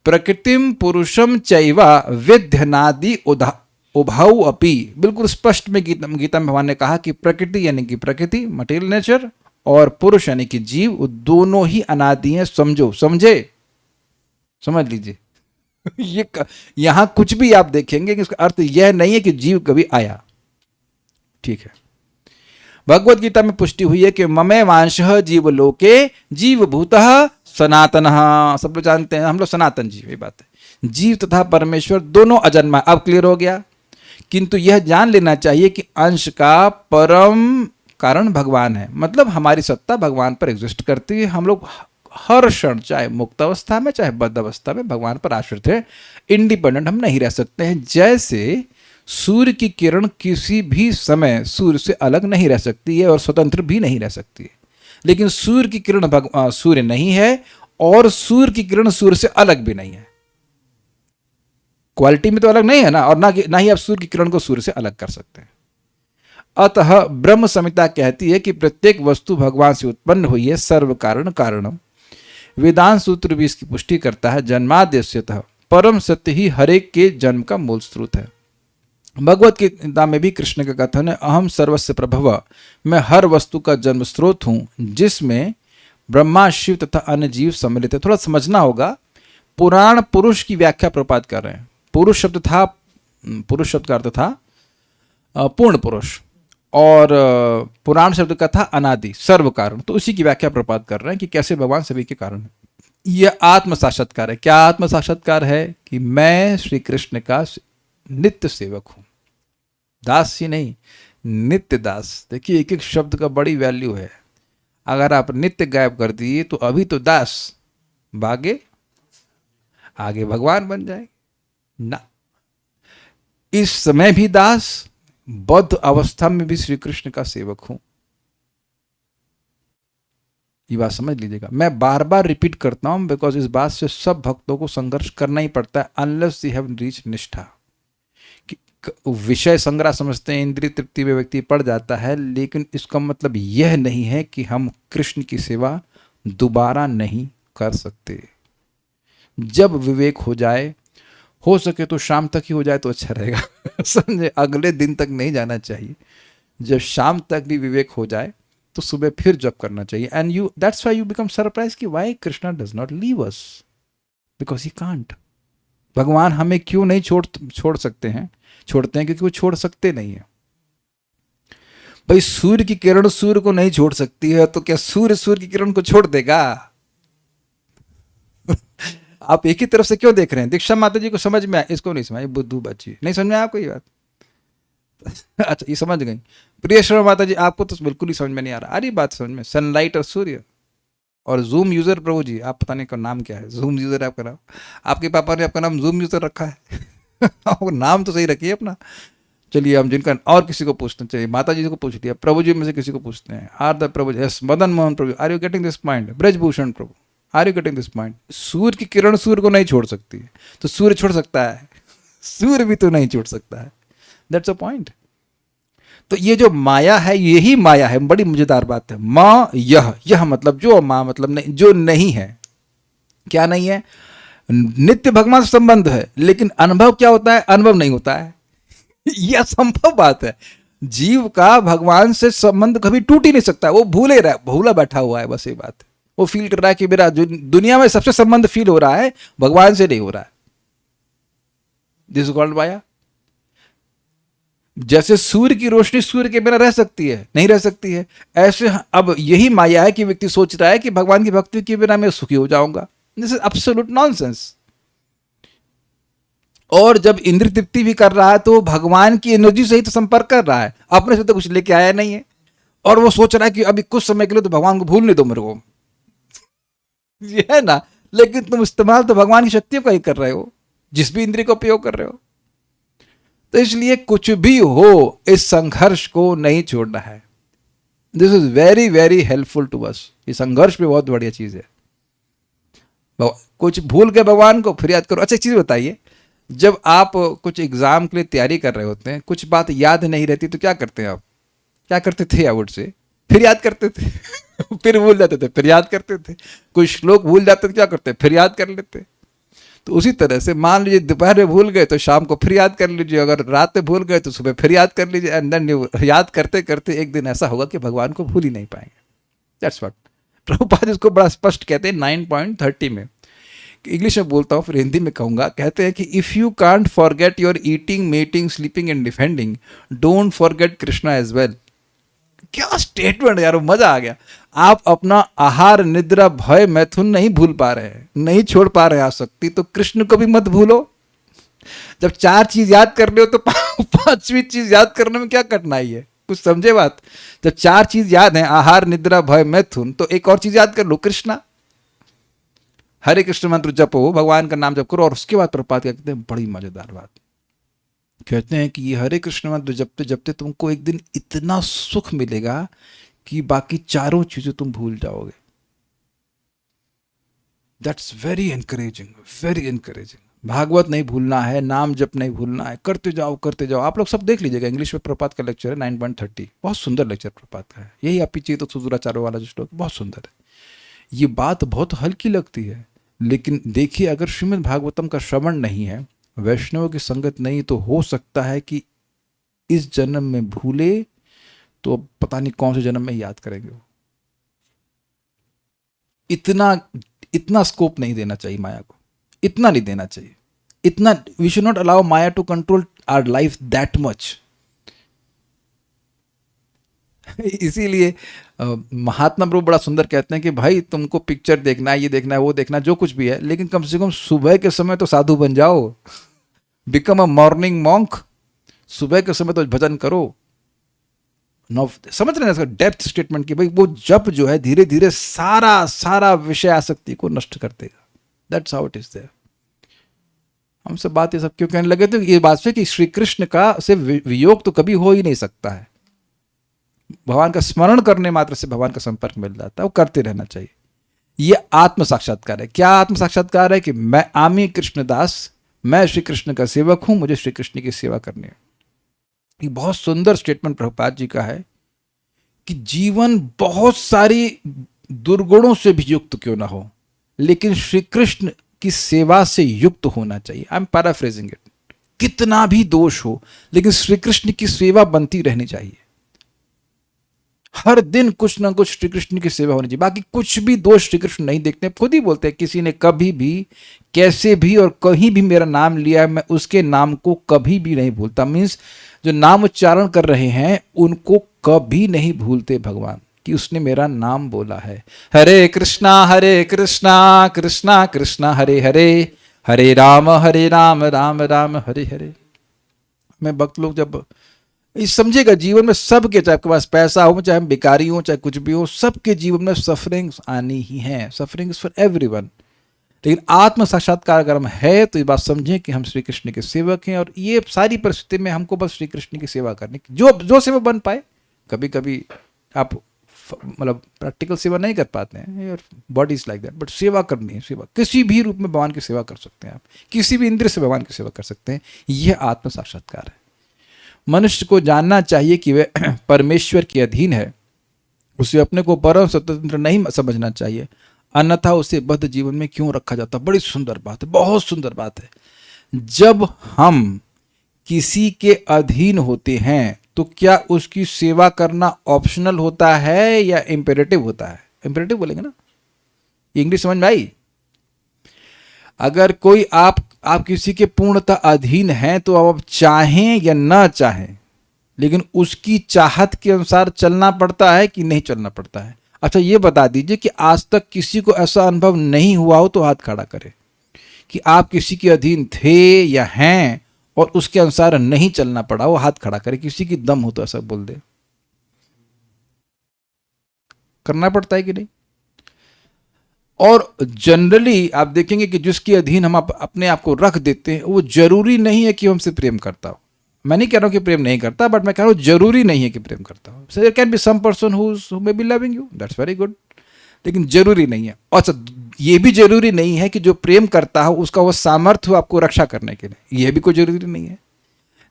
प्रकृतिम पुरुषम चैवा विध्यनादि उभाऊ अपि, बिल्कुल स्पष्ट में गीता में भगवान ने कहा कि प्रकृति यानी कि प्रकृति मटेरियल नेचर और पुरुष यानी कि जीव दोनों ही अनादि हैं। समझे? समझ लीजिए। ये यहां कुछ भी आप देखेंगे कि इसका अर्थ यह नहीं है कि जीव कभी आया। ठीक है। भगवत गीता में पुष्टि हुई है कि ममे वांशः जीव लोके जीव भूतः सनातन। सब लोग जानते हैं, हम लोग सनातन जीव, ये बात है। जीव तथा परमेश्वर दोनों अजन्मा। अब क्लियर हो गया। किंतु यह जान लेना चाहिए कि अंश का परम कारण भगवान है, मतलब हमारी सत्ता भगवान पर एग्जिस्ट करती है। हम लोग हर क्षण, चाहे मुक्त अवस्था में चाहे बद्ध अवस्था में, भगवान पर आश्रित है। इंडिपेंडेंट हम नहीं रह सकते हैं। जैसे सूर्य की किरण किसी भी समय सूर्य से अलग नहीं रह सकती है और स्वतंत्र भी नहीं रह सकती है, लेकिन सूर्य की किरण सूर्य नहीं है और सूर्य की किरण सूर्य से अलग भी नहीं है। क्वालिटी में तो अलग नहीं है ना, और ना ही आप सूर्य की किरण को सूर्य से अलग कर सकते हैं। अतः ब्रह्म संहिता कहती है कि प्रत्येक वस्तु भगवान से उत्पन्न हुई है, सर्व कारण कारणम। वेदांत सूत्र भी इसकी पुष्टि करता है, जन्माद्यस्यतः परम सत्य ही हरेक के जन्म का मूल स्रोत है। भगवत गीता में भी कृष्ण का कथन है, अहम सर्वस्य प्रभव, मैं हर वस्तु का जन्म स्रोत हूं, जिसमें ब्रह्मा, शिव तथा अन्य जीव सम्मिलित है। थोड़ा समझना होगा, पुराण पुरुष की व्याख्या प्रपात कर रहे हैं। पुरुष शब्द का अर्थ था पूर्ण पुरुष, और पुराण शब्द का था अनादि, सर्व कारण। तो उसी की व्याख्या प्रपात कर रहे हैं कि कैसे भगवान सभी के कारण है। यह आत्म साक्षात्कार है। क्या आत्म साक्षात्कार है? कि मैं श्री कृष्ण का नित्य सेवक हूं, दास ही नहीं, नित्य दास। देखिए, एक एक शब्द का बड़ी वैल्यू है। अगर आप नित्य गायब कर दिए तो अभी तो दास, बागे आगे भगवान बन जाए ना। इस समय भी दास, बौद्ध अवस्था में भी श्री कृष्ण का सेवक हूं। ये बात समझ लीजिएगा। मैं बार बार रिपीट करता हूं बिकॉज इस बात से सब भक्तों को संघर्ष करना ही पड़ता है, अनलेस यू हैव रीच निष्ठा। विषय संग्रह समझते हैं, इंद्रिय तृप्ति में व्यक्ति पड़ जाता है, लेकिन इसका मतलब यह नहीं है कि हम कृष्ण की सेवा दोबारा नहीं कर सकते। जब विवेक हो जाए, हो सके तो शाम तक ही हो जाए तो अच्छा रहेगा समझे, अगले दिन तक नहीं जाना चाहिए। जब शाम तक भी विवेक हो जाए तो सुबह फिर जप करना चाहिए। And you, that's why you become surprise कि why Krishna does not leave us, because he can't. भगवान हमें क्यों नहीं छोड़ते हैं क्योंकि वो छोड़ सकते नहीं है। भाई, सूर्य की किरण सूर्य को नहीं छोड़ सकती है, तो क्या सूर्य की किरण को छोड़ देगा? आप एक ही तरफ से क्यों देख रहे हैं? दीक्षा माता जी को समझ में आया, इसको नहीं समझ, बुद्धू बच्ची नहीं समझ में आया आपको ये बात? अच्छा, ये समझ गई। प्रिय शर्मा माता जी, आपको तो बिल्कुल ही समझ में नहीं आ रहा। आ रही बात समझ में? सनलाइट और सूर्य और जूम यूजर। प्रभु जी, आप पता नहीं का नाम क्या है, जूम यूजर आपका नाम। आपके पापा ने आपका नाम जूम यूजर रखा है आपको नाम तो सही रखिए अपना। चलिए, हम जिनका और किसी को पूछना चाहिए, माता जी को पूछ लिया, प्रभु जी में से किसी को पूछते हैं। Are the Prabhu, yes, Madan Mohan Prabhu, are you getting this point? Brajbhushan Prabhu, are you getting this point? सूर्य की किरण सूर्य को नहीं छोड़ सकती है, तो सूर्य छोड़ सकता है? सूर्य भी तो नहीं छोड़ सकता है। That's a point. तो ये जो माया है, यही माया है। बड़ी मजेदार बात है। माँ यह मतलब जो, माँ मतलब नहीं, जो नहीं है। क्या नहीं है? नित्य भगवान से संबंध है, लेकिन अनुभव क्या होता है? अनुभव नहीं होता है यह असंभव बात है। जीव का भगवान से संबंध कभी टूट ही नहीं सकता। वो भूला बैठा हुआ है, बस ये बात है। वो फील कर रहा है कि मेरा दुनिया में सबसे संबंध फील हो रहा है, भगवान से नहीं हो रहा है। दिस इज कॉल्ड माया। जैसे सूर्य की रोशनी सूर्य के बिना रह सकती है? नहीं रह सकती है। ऐसे अब यही माया है कि व्यक्ति सोच रहा है कि भगवान की भक्ति के बिना मैं सुखी हो जाऊंगा। This is absolute nonsense. और जब इंद्र तृप्ति भी कर रहा है तो भगवान की एनर्जी से ही तो संपर्क कर रहा है, अपने से तो कुछ लेके आया नहीं है। और वो सोच रहा है कि अभी कुछ समय के लिए तो भगवान को भूलने दो मेरे को ये है ना। लेकिन तुम इस्तेमाल तो भगवान की शक्तियों का ही कर रहे हो, जिस भी इंद्रिय का उपयोग कर रहे हो। तो इसलिए कुछ भी हो, इस संघर्ष को नहीं छोड़ना है। This is very very helpful to us. ये संघर्ष भी बहुत बढ़िया चीज है। कुछ भूल के भगवान को फिर याद करो। अच्छा, एक चीज बताइए, जब आप कुछ एग्जाम के लिए तैयारी कर रहे होते हैं, कुछ बात याद नहीं रहती तो क्या करते हैं आप? क्या करते थे? आई वुड से फिर याद करते थे फिर भूल जाते थे, फिर याद करते थे। कुछ श्लोक भूल जाते थे, क्या करते? फिर याद कर लेते। तो उसी तरह से मान लीजिए दोपहर में भूल गए तो शाम को फिर याद कर लीजिए, अगर रात में भूल गए तो सुबह फिर याद कर लीजिए। एंड देन याद करते करते एक दिन ऐसा होगा कि भगवान को भूल ही नहीं पाएंगे। दैट्स व्हाट प्रभुपाद इसको बड़ा स्पष्ट कहते हैं 9.30 में। इंग्लिश में बोलता हूँ, फिर हिंदी में कहूंगा। कहते हैं कि if you can't forget your eating, mating, sleeping and defending, don't forget Krishna as well. क्या स्टेटमेंट यार, मजा आ गया। आप अपना आहार, निद्रा, भय, मैथुन नहीं भूल पा रहे हैं, नहीं छोड़ पा रहे हैं आसक्ति, तो कृष्ण को भी मत भूलो। जब 4 चीज याद कर लो तो 5वीं चीज याद करने में क्या कठिनाई है? कुछ समझे बात? जब 4 चीज याद है, आहार, निद्रा, भय, मैथुन, तो एक और चीज याद कर लो, कृष्णा। हरे कृष्ण मंत्र जपो, भगवान का नाम जप करो। और उसके बाद प्रपात क्या कहते हैं, बड़ी मजेदार बात कहते हैं कि ये हरे कृष्ण मंत्र जपते जपते तुमको एक दिन इतना सुख मिलेगा कि बाकी चारों चीजें तुम भूल जाओगे। That's very encouraging, very encouraging. Bhagavat नहीं भूलना है, नाम जप नहीं भूलना है, करते जाओ करते जाओ। आप लोग सब देख लीजिएगा, इंग्लिश में प्रपात का लेक्चर है 9.30, बहुत सुंदर लेक्चर प्रपात का है। यही आप पीछे तो सुदूराचार्य वाला जो श्लोक बहुत सुंदर है। ये बात बहुत हल्की लगती है, लेकिन देखिए अगर श्रीमद् भागवतम का श्रवण नहीं है, वैष्णवों की संगत नहीं, तो हो सकता है कि इस जन्म में भूले तो पता नहीं कौन से जन्म में याद करेंगे वो। इतना स्कोप नहीं देना चाहिए माया को, इतना नहीं देना चाहिए, इतना we should not allow maya to control our life that much. इसीलिए महात्मा प्रभु बड़ा सुंदर कहते हैं कि भाई तुमको पिक्चर देखना है, ये देखना है, वो देखना है, जो कुछ भी है, लेकिन कम से कम सुबह के समय तो साधु बन जाओ, बिकम अ मॉर्निंग मॉन्क। सुबह के समय तो भजन करो। नौ समझ रहे हैं इसका डेप्थ स्टेटमेंट कि भाई वो जप जो है धीरे धीरे सारा विषय आसक्ति को नष्ट कर देगा। That's how it is there. हम सब बात ये सब क्यों कहने लगे, तो ये बात से कि श्री कृष्ण का से वियोग तो कभी हो ही नहीं सकता है। भगवान का स्मरण करने मात्र से भगवान का संपर्क मिल जाता है, वो करते रहना चाहिए। ये आत्म साक्षात्कार है। क्या आत्म साक्षात्कार है कि मैं आमी कृष्णदास, मैं श्री कृष्ण का सेवक हूं, मुझे श्री कृष्ण की सेवा करनी है। ये बहुत सुंदर स्टेटमेंट प्रभुपाद जी का है कि जीवन बहुत सारी दुर्गुणों से भी युक्त क्यों ना हो, लेकिन श्री कृष्ण की सेवा से युक्त होना चाहिए। I am paraphrasing it. कितना भी दोष हो, लेकिन श्री कृष्ण की सेवा बनती रहनी चाहिए। हर दिन कुछ ना कुछ श्री कृष्ण की सेवा होनी चाहिए। बाकी कुछ भी दोष श्री कृष्ण नहीं देखते। खुद ही बोलते हैं, किसी ने कभी भी, कैसे भी और कहीं भी मेरा नाम लिया है, मैं उसके नाम को कभी भी नहीं भूलता। मीन्स जो नाम उच्चारण कर रहे हैं उनको कभी नहीं भूलते भगवान कि उसने मेरा नाम बोला है। हरे कृष्णा कृष्णा कृष्णा हरे हरे, हरे राम राम राम हरे हरे। मैं भक्त लोग जब ये समझेगा, जीवन में सबके, चाहे आपके पास पैसा हो, चाहे हम भिखारी हो, चाहे कुछ भी हो, सबके जीवन में सफरिंग्स आनी ही है। Suffering for everyone. लेकिन आत्म साक्षात्कार अगर हम है तो ये बात समझें कि हम श्री कृष्ण के सेवक हैं, और ये सारी परिस्थिति में हमको बस श्री कृष्ण की सेवा करनी, जो सेवा बन पाए। कभी कभी आप मतलब प्रैक्टिकल सेवा नहीं कर पाते हैं, your body is like that, but सेवा करनी है। सेवा किसी भी रूप में भगवान की सेवा कर सकते हैं आप, किसी भी इंद्रिय से भगवान की सेवा कर सकते हैं। यह आत्म साक्षात्कार है। मनुष्य को जानना चाहिए कि वह परमेश्वर के अधीन है, उसे अपने को परम स्वतंत्र नहीं समझना चाहिए, अन्यथा उसे बद्ध जीवन में क्यों रखा जाता। बड़ी सुंदर बात है, बहुत सुंदर बात है। जब हम किसी के अधीन होते हैं तो क्या उसकी सेवा करना ऑप्शनल होता है या इम्पेरेटिव होता है? इम्पेरेटिव बोलेंगे ना, इंग्लिश समझ में आई? अगर कोई आप किसी के पूर्णतः अधीन हैं तो आप चाहें या ना चाहें, लेकिन उसकी चाहत के अनुसार चलना पड़ता है कि नहीं चलना पड़ता है? अच्छा ये बता दीजिए कि आज तक किसी को ऐसा अनुभव नहीं हुआ हो तो हाथ खड़ा करें कि आप किसी के अधीन थे या हैं और उसके अनुसार नहीं चलना पड़ा हो। हाथ खड़ा करे, किसी की दम हो तो ऐसा बोल दे। करना पड़ता है कि नहीं? और जनरली आप देखेंगे कि जिसके अधीन हम अपने आप को रख देते हैं, वो जरूरी नहीं है कि हमसे प्रेम करता हो। मैं नहीं कह रहा हूं कि प्रेम नहीं करता, बट मैं कह रहा हूं जरूरी नहीं है कि प्रेम करता हो। So there can be some person who may be loving you, that's very good, लेकिन जरूरी नहीं है। अच्छा ये भी जरूरी नहीं है कि जो प्रेम करता हो उसका वो सामर्थ्य हो आपको रक्षा करने के लिए, यह भी कोई जरूरी नहीं है।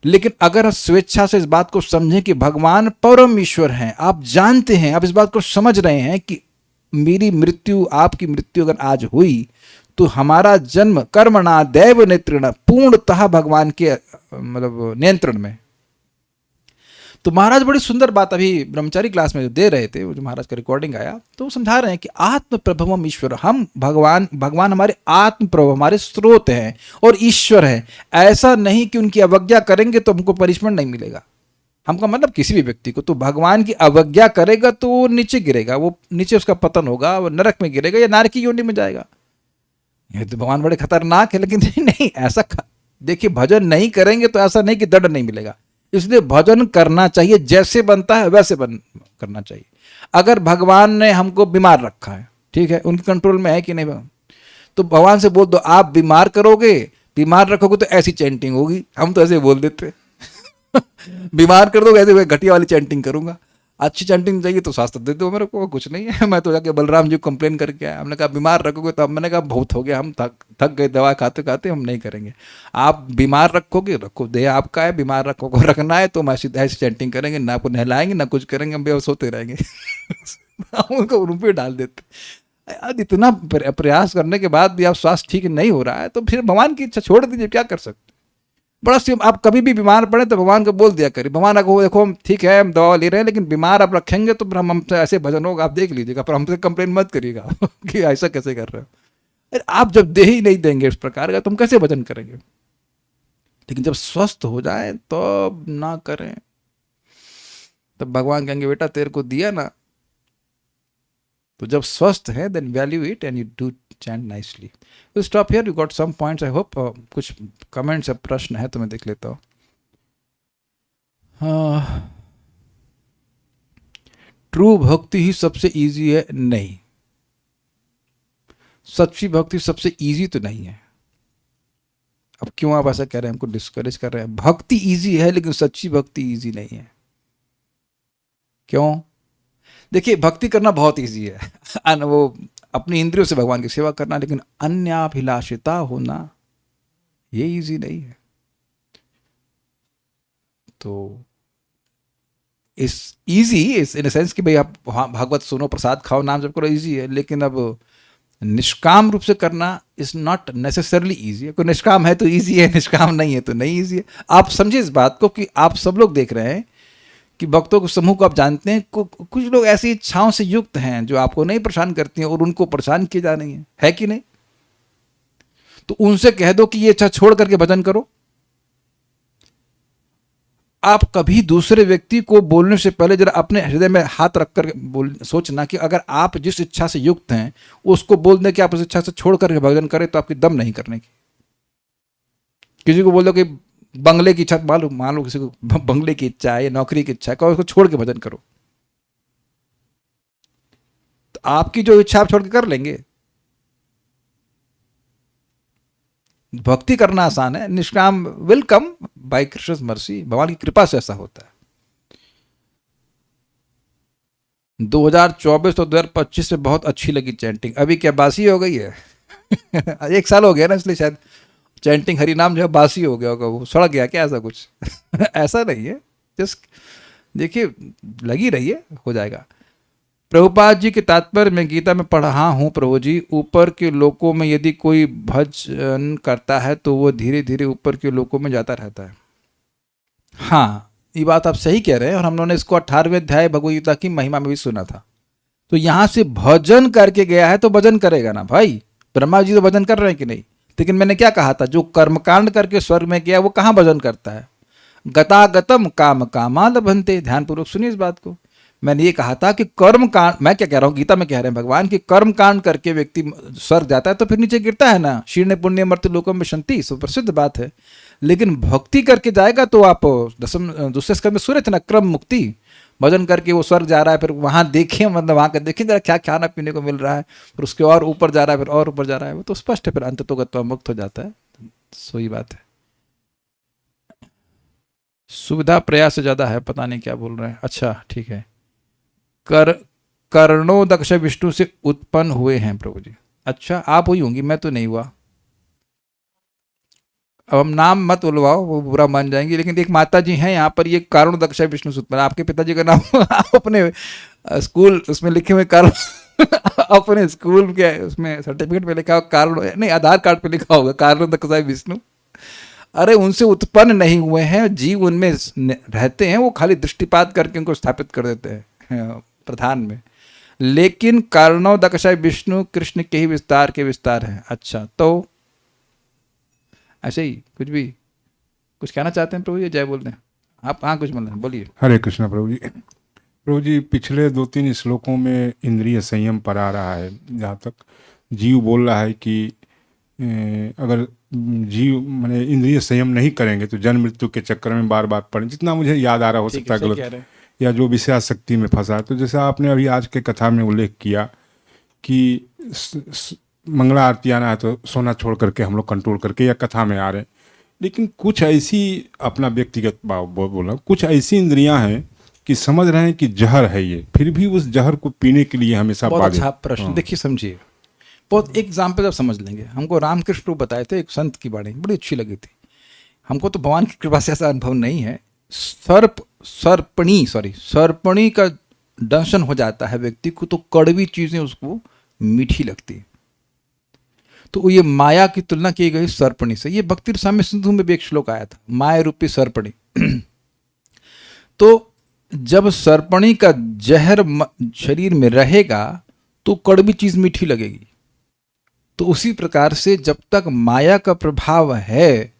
लेकिन अगर हम स्वेच्छा से इस बात को समझें कि भगवान परम ईश्वर हैं, आप जानते हैं, आप इस बात को समझ रहे हैं कि मेरी मृत्यु, आपकी मृत्यु अगर आज हुई तो हमारा जन्म कर्मणा दैव नेत्रेण पूर्णतः भगवान के मतलब नियंत्रण में। तो महाराज बड़ी सुंदर बात अभी ब्रह्मचारी क्लास में जो दे रहे थे, वो जो महाराज का रिकॉर्डिंग आया, तो समझा रहे हैं कि आत्म प्रभवम ईश्वर, हम भगवान हमारे आत्म प्रभव, हमारे स्रोत हैं और ईश्वर हैं। ऐसा नहीं कि उनकी अवज्ञा करेंगे तो हमको पनिशमेंट नहीं मिलेगा। हमका मतलब किसी भी व्यक्ति को, तो भगवान की अवज्ञा करेगा तो वो नीचे गिरेगा, वो नीचे उसका पतन होगा, वो नरक में गिरेगा या नारकी योनि में जाएगा। ये तो भगवान बड़े खतरनाक है। लेकिन नहीं ऐसा देखिए, भजन नहीं करेंगे तो ऐसा नहीं कि दंड नहीं मिलेगा। इसलिए भजन करना चाहिए, जैसे बनता है वैसे करना चाहिए। अगर भगवान ने हमको बीमार रखा है, ठीक है, उनके कंट्रोल में है कि नहीं, तो भगवान से बोल दो आप बीमार करोगे, बीमार रखोगे तो ऐसी चैंटिंग होगी। हम तो ऐसे बोल देते बीमार कर दोगे ऐसे घटिया वाली चैंटिंग करूंगा, अच्छी चैंटिंग चाहिए तो शास्त्र दे दो मेरे को, कुछ नहीं है। मैं तो जाके बलराम जी को कंप्लेन करके आया, हमने कहा बीमार रखोगे तो, मैंने कहा बहुत हो गया, हम थक थक गए दवा खाते खाते, हम नहीं करेंगे। आप बीमार रखोगे रखो, देह आपका है, बीमार रखोगे रखना है तो हम ऐसी ऐसी चैंटिंग करेंगे, ना आपको नहलाएंगे ना कुछ करेंगे, हम बेहोश होते रहेंगे। हम उनको रूम पे डाल देते। यार इतना प्रयास करने के बाद भी आप स्वास्थ्य ठीक नहीं हो रहा है तो फिर भगवान की इच्छा छोड़ दीजिए, क्या कर सकते। बड़ा सी आप कभी भी बीमार पड़े तो भगवान को बोल दिया करिए, भगवान को देखो हम ठीक है हम दवा ले रहे हैं, लेकिन बीमार आप रखेंगे तो फिर हम हमसे ऐसे भजन होगा, आप देख लीजिएगा, पर हमसे कंप्लेन मत करिएगा कि ऐसा कैसे कर रहे हो। अरे आप जब दे ही नहीं देंगे इस प्रकार का तो हम कैसे भजन करेंगे। लेकिन जब स्वस्थ हो जाए तो ना करें, तब भगवान कहेंगे बेटा तेरे को दिया ना, तो जब स्वस्थ है then value it and you do chant nicely. तो stop here, you got some points I hope. कुछ कमेंट्स या प्रश्न है तो मैं देख लेता हूँ। ट्रू भक्ति ही सबसे इजी है? नहीं, सच्ची भक्ति सबसे इजी तो नहीं है। अब क्यों आप ऐसा कह रहे हैं, हमको डिस्करेज कर रहे हैं? भक्ति इजी है लेकिन सच्ची भक्ति इजी नहीं है। क्यों? देखिए भक्ति करना बहुत इजी है वो अपनी इंद्रियों से भगवान की सेवा करना, लेकिन अन्याभिलाषिता होना ये इजी नहीं है। तो इस इजी इस इन सेंस कि भाई आप भागवत सुनो प्रसाद खाओ नाम जप करो, इजी है, लेकिन अब निष्काम रूप से करना इज नॉट नेसेसरली इजी है। कोई निष्काम है तो इजी है, निष्काम नहीं है तो नहीं इजी है। आप समझिए इस बात को कि आप सब लोग देख रहे हैं कि भक्तों के समूह को आप जानते हैं, कुछ लोग ऐसी इच्छाओं से युक्त हैं जो आपको नहीं परेशान करती हैं और उनको परेशान किए जा रही हैं, है कि नहीं? तो उनसे कह दो कि ये इच्छा छोड़ करके भजन करो। आप कभी दूसरे व्यक्ति को बोलने से पहले जरा अपने हृदय में हाथ रखकर सोचना कि अगर आप जिस इच्छा से युक्त हैं उसको बोल दें कि आप उस इच्छा से छोड़ करके भजन करें तो आपकी दम नहीं करने की। किसी को बोल दो कि बंगले की इच्छा, मान लो किसी को बंगले की इच्छा है या नौकरी की इच्छा है, कहो उसको छोड़ के भजन करो, तो आपकी जो इच्छा आप छोड़ के कर लेंगे। भक्ति करना आसान है, निष्काम will come by Krishna's mercy, भगवान की कृपा से ऐसा होता है। 2024 और 2025 में बहुत अच्छी लगी चैंटिंग, अभी क्या बासी हो गई है? 1 साल हो गया ना, इसलिए शायद चैंटिंग हरि नाम जो है बासी हो गया होगा, वो सड़ गया क्या, ऐसा कुछ? ऐसा नहीं है, जस्ट देखिए लगी रही है, हो जाएगा। प्रभुपाद जी के तात्पर्य में गीता में पढ़ा हूँ प्रभु जी, ऊपर के लोकों में यदि कोई भजन करता है तो वो धीरे धीरे ऊपर के लोकों में जाता रहता है। हाँ ये बात आप सही कह रहे हैं, और हम लोगों ने इसको 18वें अध्याय भगवद गीता की महिमा में भी सुना था। तो यहाँ से भजन करके गया है तो भजन करेगा ना भाई। ब्रह्मा जी तो भजन कर रहे हैं कि नहीं? लेकिन मैंने क्या कहा था, जो कर्मकांड करके स्वर्ग में गया वो कहाँ भजन करता है? गतागतम काम कामा लभन्ते। ध्यानपूर्वक सुनिए इस बात को। मैंने ये कहा था कि कर्म कांड, मैं क्या कह रहा हूँ, गीता में कह रहे हैं भगवान कि कर्म कांड करके व्यक्ति स्वर्ग जाता है तो फिर नीचे गिरता है ना, शीर्ण पुण्य मर्त्य लोकम में शांति, सुप्रसिद्ध बात है। लेकिन भक्ति करके जाएगा तो आप दूसरे स्कंद में सूर्य थे ना, क्रम मुक्ति, भजन करके वो स्वर्ग जा रहा है, फिर वहाँ देखें, मतलब वहाँ का देखें जरा क्या खाना पीने को मिल रहा है, फिर उसके और ऊपर जा रहा है, फिर और ऊपर जा रहा है, वो तो स्पष्ट है, फिर अंत तो गत्वा मुक्त हो जाता है। सही बात है। सुविधा प्रयास से ज्यादा है, पता नहीं क्या बोल रहे हैं। अच्छा ठीक है। कर्णो दक्ष विष्णु से उत्पन्न हुए हैं प्रभु जी। अच्छा आप हुई होंगी, मैं तो नहीं हुआ। अब हम नाम मत बुलवाओ, वो बुरा मान जाएंगे, लेकिन एक माता जी हैं यहाँ पर, ये कारण दक्ष विष्णु से उत्पन्न। आपके पिताजी का नाम आप अपने स्कूल उसमें लिखे हुए कारण अपने स्कूल के उसमें सर्टिफिकेट पे लिखा होगा कारण, नहीं आधार कार्ड पे लिखा होगा कारण दक्ष विष्णु। अरे उनसे उत्पन्न नहीं हुए हैं, जीव उनमें रहते हैं, वो खाली दृष्टिपात करके उनको स्थापित कर देते हैं प्रधान में। लेकिन कारणों दक्षाय विष्णु कृष्ण के ही विस्तार के विस्तार हैं। अच्छा तो ऐसे ही कुछ भी कुछ कहना चाहते हैं प्रभु जी? जय बोल रहे हैं आप? हाँ कुछ बोल रहे हैं, बोलिए। हरे कृष्णा प्रभु जी। प्रभु जी पिछले 2-3 श्लोकों में इंद्रिय संयम पर आ रहा है, जहाँ तक जीव बोल रहा है कि अगर जीव माने इंद्रिय संयम नहीं करेंगे तो जन्म मृत्यु के चक्कर में बार बार पड़े, जितना मुझे याद आ रहा, हो सकता है गलत, या जो विषयासक्ति में फंसा। तो जैसा आपने अभी आज के कथा में उल्लेख किया कि मंगला आरती आना है तो सोना छोड़ करके हम लोग कंट्रोल करके या कथा में आ रहे हैं, लेकिन कुछ ऐसी, अपना व्यक्तिगत बोला, कुछ ऐसी इंद्रियां हैं कि समझ रहे हैं कि जहर है ये, फिर भी उस जहर को पीने के लिए हमेशा बहुत बाध्य। अच्छा प्रश्न। देखिए समझिए, बहुत एग्जाम्पल आप समझ लेंगे। हमको रामकृष्ण बताए थे एक संत की बाणी, बड़ी अच्छी लगी थी। हमको तो भगवान की कृपा से ऐसा अनुभव नहीं है। सर्पणी का दंशन हो जाता है व्यक्ति को, तो कड़वी चीजें उसको मीठी लगती है। तो ये माया की तुलना की गई सर्पणी से। ये भक्ति रसामृत सिंधु में भी एक श्लोक आया था, माया रूपी सर्पणी। तो जब सर्पणी का जहर शरीर में रहेगा तो कड़वी चीज मीठी लगेगी। तो उसी प्रकार से जब तक माया का प्रभाव है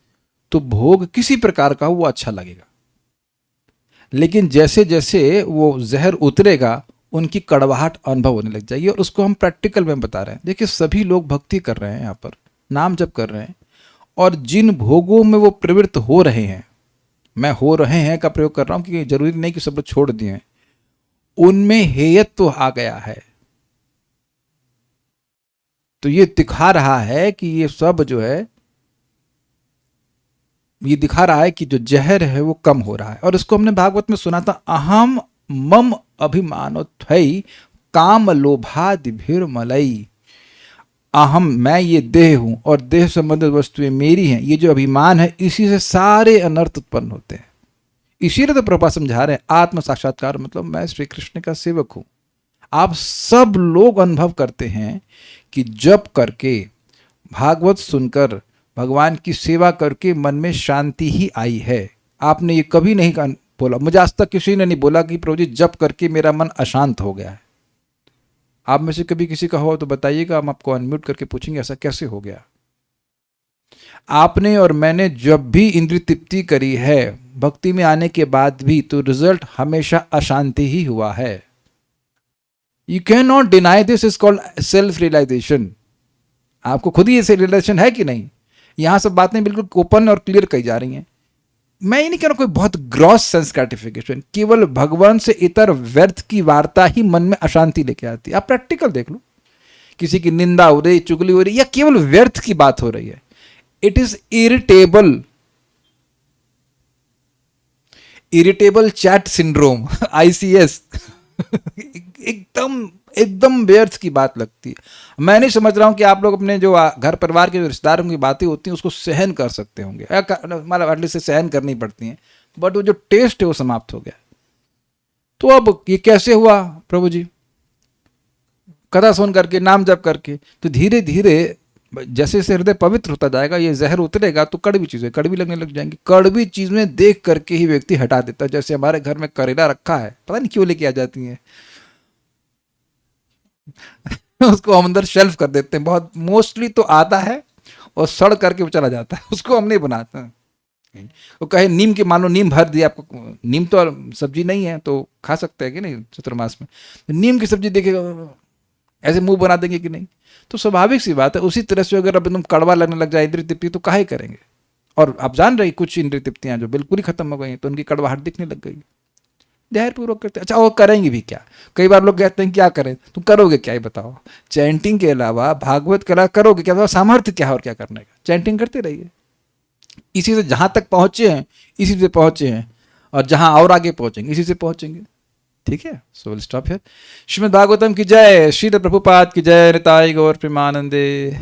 तो भोग किसी प्रकार का वो अच्छा लगेगा, लेकिन जैसे जैसे वो जहर उतरेगा उनकी कड़वाहट अनुभव होने लग जाएगी। और उसको हम प्रैक्टिकल में बता रहे हैं। देखिए सभी लोग भक्ति कर रहे हैं, यहाँ पर नाम जप कर रहे हैं, और जिन भोगों में वो प्रवृत्त हो रहे हैं, मैं हो रहे हैं का प्रयोग कर रहा हूं क्योंकि जरूरी नहीं कि सब लोग छोड़ दिए हैं, उनमें हेयत्व तो आ गया है। तो ये दिखा रहा है कि ये सब जो है, ये दिखा रहा है कि जो जहर है वो कम हो रहा है। और इसको हमने भागवत में सुना था, अहम मम अभिमानोत्थई काम लोभादिभिर्मलई। अहम, मैं ये देह हूं और देह संबंधित वस्तुएं मेरी हैं, ये जो अभिमान है इसी से सारे अनर्थ उत्पन्न होते हैं। इसीलिए तो प्रभुपाद समझा रहे हैं आत्म साक्षात्कार मतलब मैं श्री कृष्ण का सेवक हूं। आप सब लोग अनुभव करते हैं कि जप करके, भागवत सुनकर, भगवान की सेवा करके मन में शांति ही आई है। आपने ये कभी नहीं बोला, मुझे आज तक किसी ने नहीं बोला कि प्रभु जी जप करके मेरा मन अशांत हो गया है। आप में से कभी किसी का हो तो बताइएगा, हम आपको अनम्यूट करके पूछेंगे ऐसा कैसे हो गया। आपने और मैंने जब भी इंद्रिय तृप्ति करी है भक्ति में आने के बाद भी, तो रिजल्ट हमेशा अशांति ही हुआ है। You can not deny this, is called self realisation. आपको खुद ही ऐसे रियलाइजेशन है कि नहीं? यहां सब बातें बिल्कुल ओपन और क्लियर कही जा रही हैं। मैं ये नहीं कह रहा कोई बहुत ग्रॉस सेंस ग्रेटिफिकेशन, केवल भगवान से इतर व्यर्थ की वार्ता ही मन में अशांति लेके आती है। आप प्रैक्टिकल देख लो, किसी की निंदा हो रही, चुगली हो रही, या केवल व्यर्थ की बात हो रही है, it is irritable chat syndrome, ICS। एकदम व्यर्थ की बात लगती है। मैं नहीं समझ रहा हूं कि आप लोग अपने जो घर परिवार के रिश्तेदारों की बातें होती हैं उसको सहन कर सकते होंगे, मतलब एटलीस्ट से सहन करनी पड़ती हैं, बट वो जो टेस्ट है वो समाप्त हो गया। तो अब ये कैसे हुआ प्रभु जी? कथा सुन करके, नाम जप करके, तो धीरे धीरे जैसे जैसे हृदय पवित्र होता जाएगा, ये जहर उतरेगा तो कड़वी चीजें कड़वी लगने लग जाएंगी। कड़वी चीजें देख करके ही व्यक्ति हटा देता है। जैसे हमारे घर में करेला रखा है, पता नहीं क्यों लेके आ जाती हैं, उसको हम अंदर शेल्फ कर देते हैं। बहुत मोस्टली तो आता है और सड़ करके वो चला जाता है, उसको हम नहीं बनाते हैं। वो कहे नीम के, मान लो नीम भर दिया आपको, नीम तो सब्जी नहीं है तो खा सकते हैं कि नहीं चतुर्मास में, नीम की सब्जी देखेगा ऐसे मुंह बना देंगे कि नहीं? तो स्वाभाविक सी बात है। उसी तरह से अगर अब एकदम कड़वा लगने लग जाए इंद्रिय तृप्ति, तो काहे करेंगे? और आप जान रहे कुछ इंद्रिय तृप्तियां जो बिल्कुल ही खत्म हो गई तो उनकी कड़वाहट दिखने लग गई, ध्यानपूर्वक करते। अच्छा, वो करेंगे भी क्या? कई बार लोग कहते हैं क्या करें, तुम करोगे क्या, ही बताओ? चैंटिंग के अलावा भागवत कला करोगे क्या? सामर्थ्य क्या है और क्या करने का? चैंटिंग करते रहिए। इसी से जहां तक पहुंचे हैं इसी से पहुंचे हैं, और जहां और आगे पहुंचेंगे इसी से पहुंचेंगे। ठीक है, so will stop here. Shrimad Bhagavatam की जय, श्रील प्रभुपाद की जय, निताई गौर प्रेमानंदे।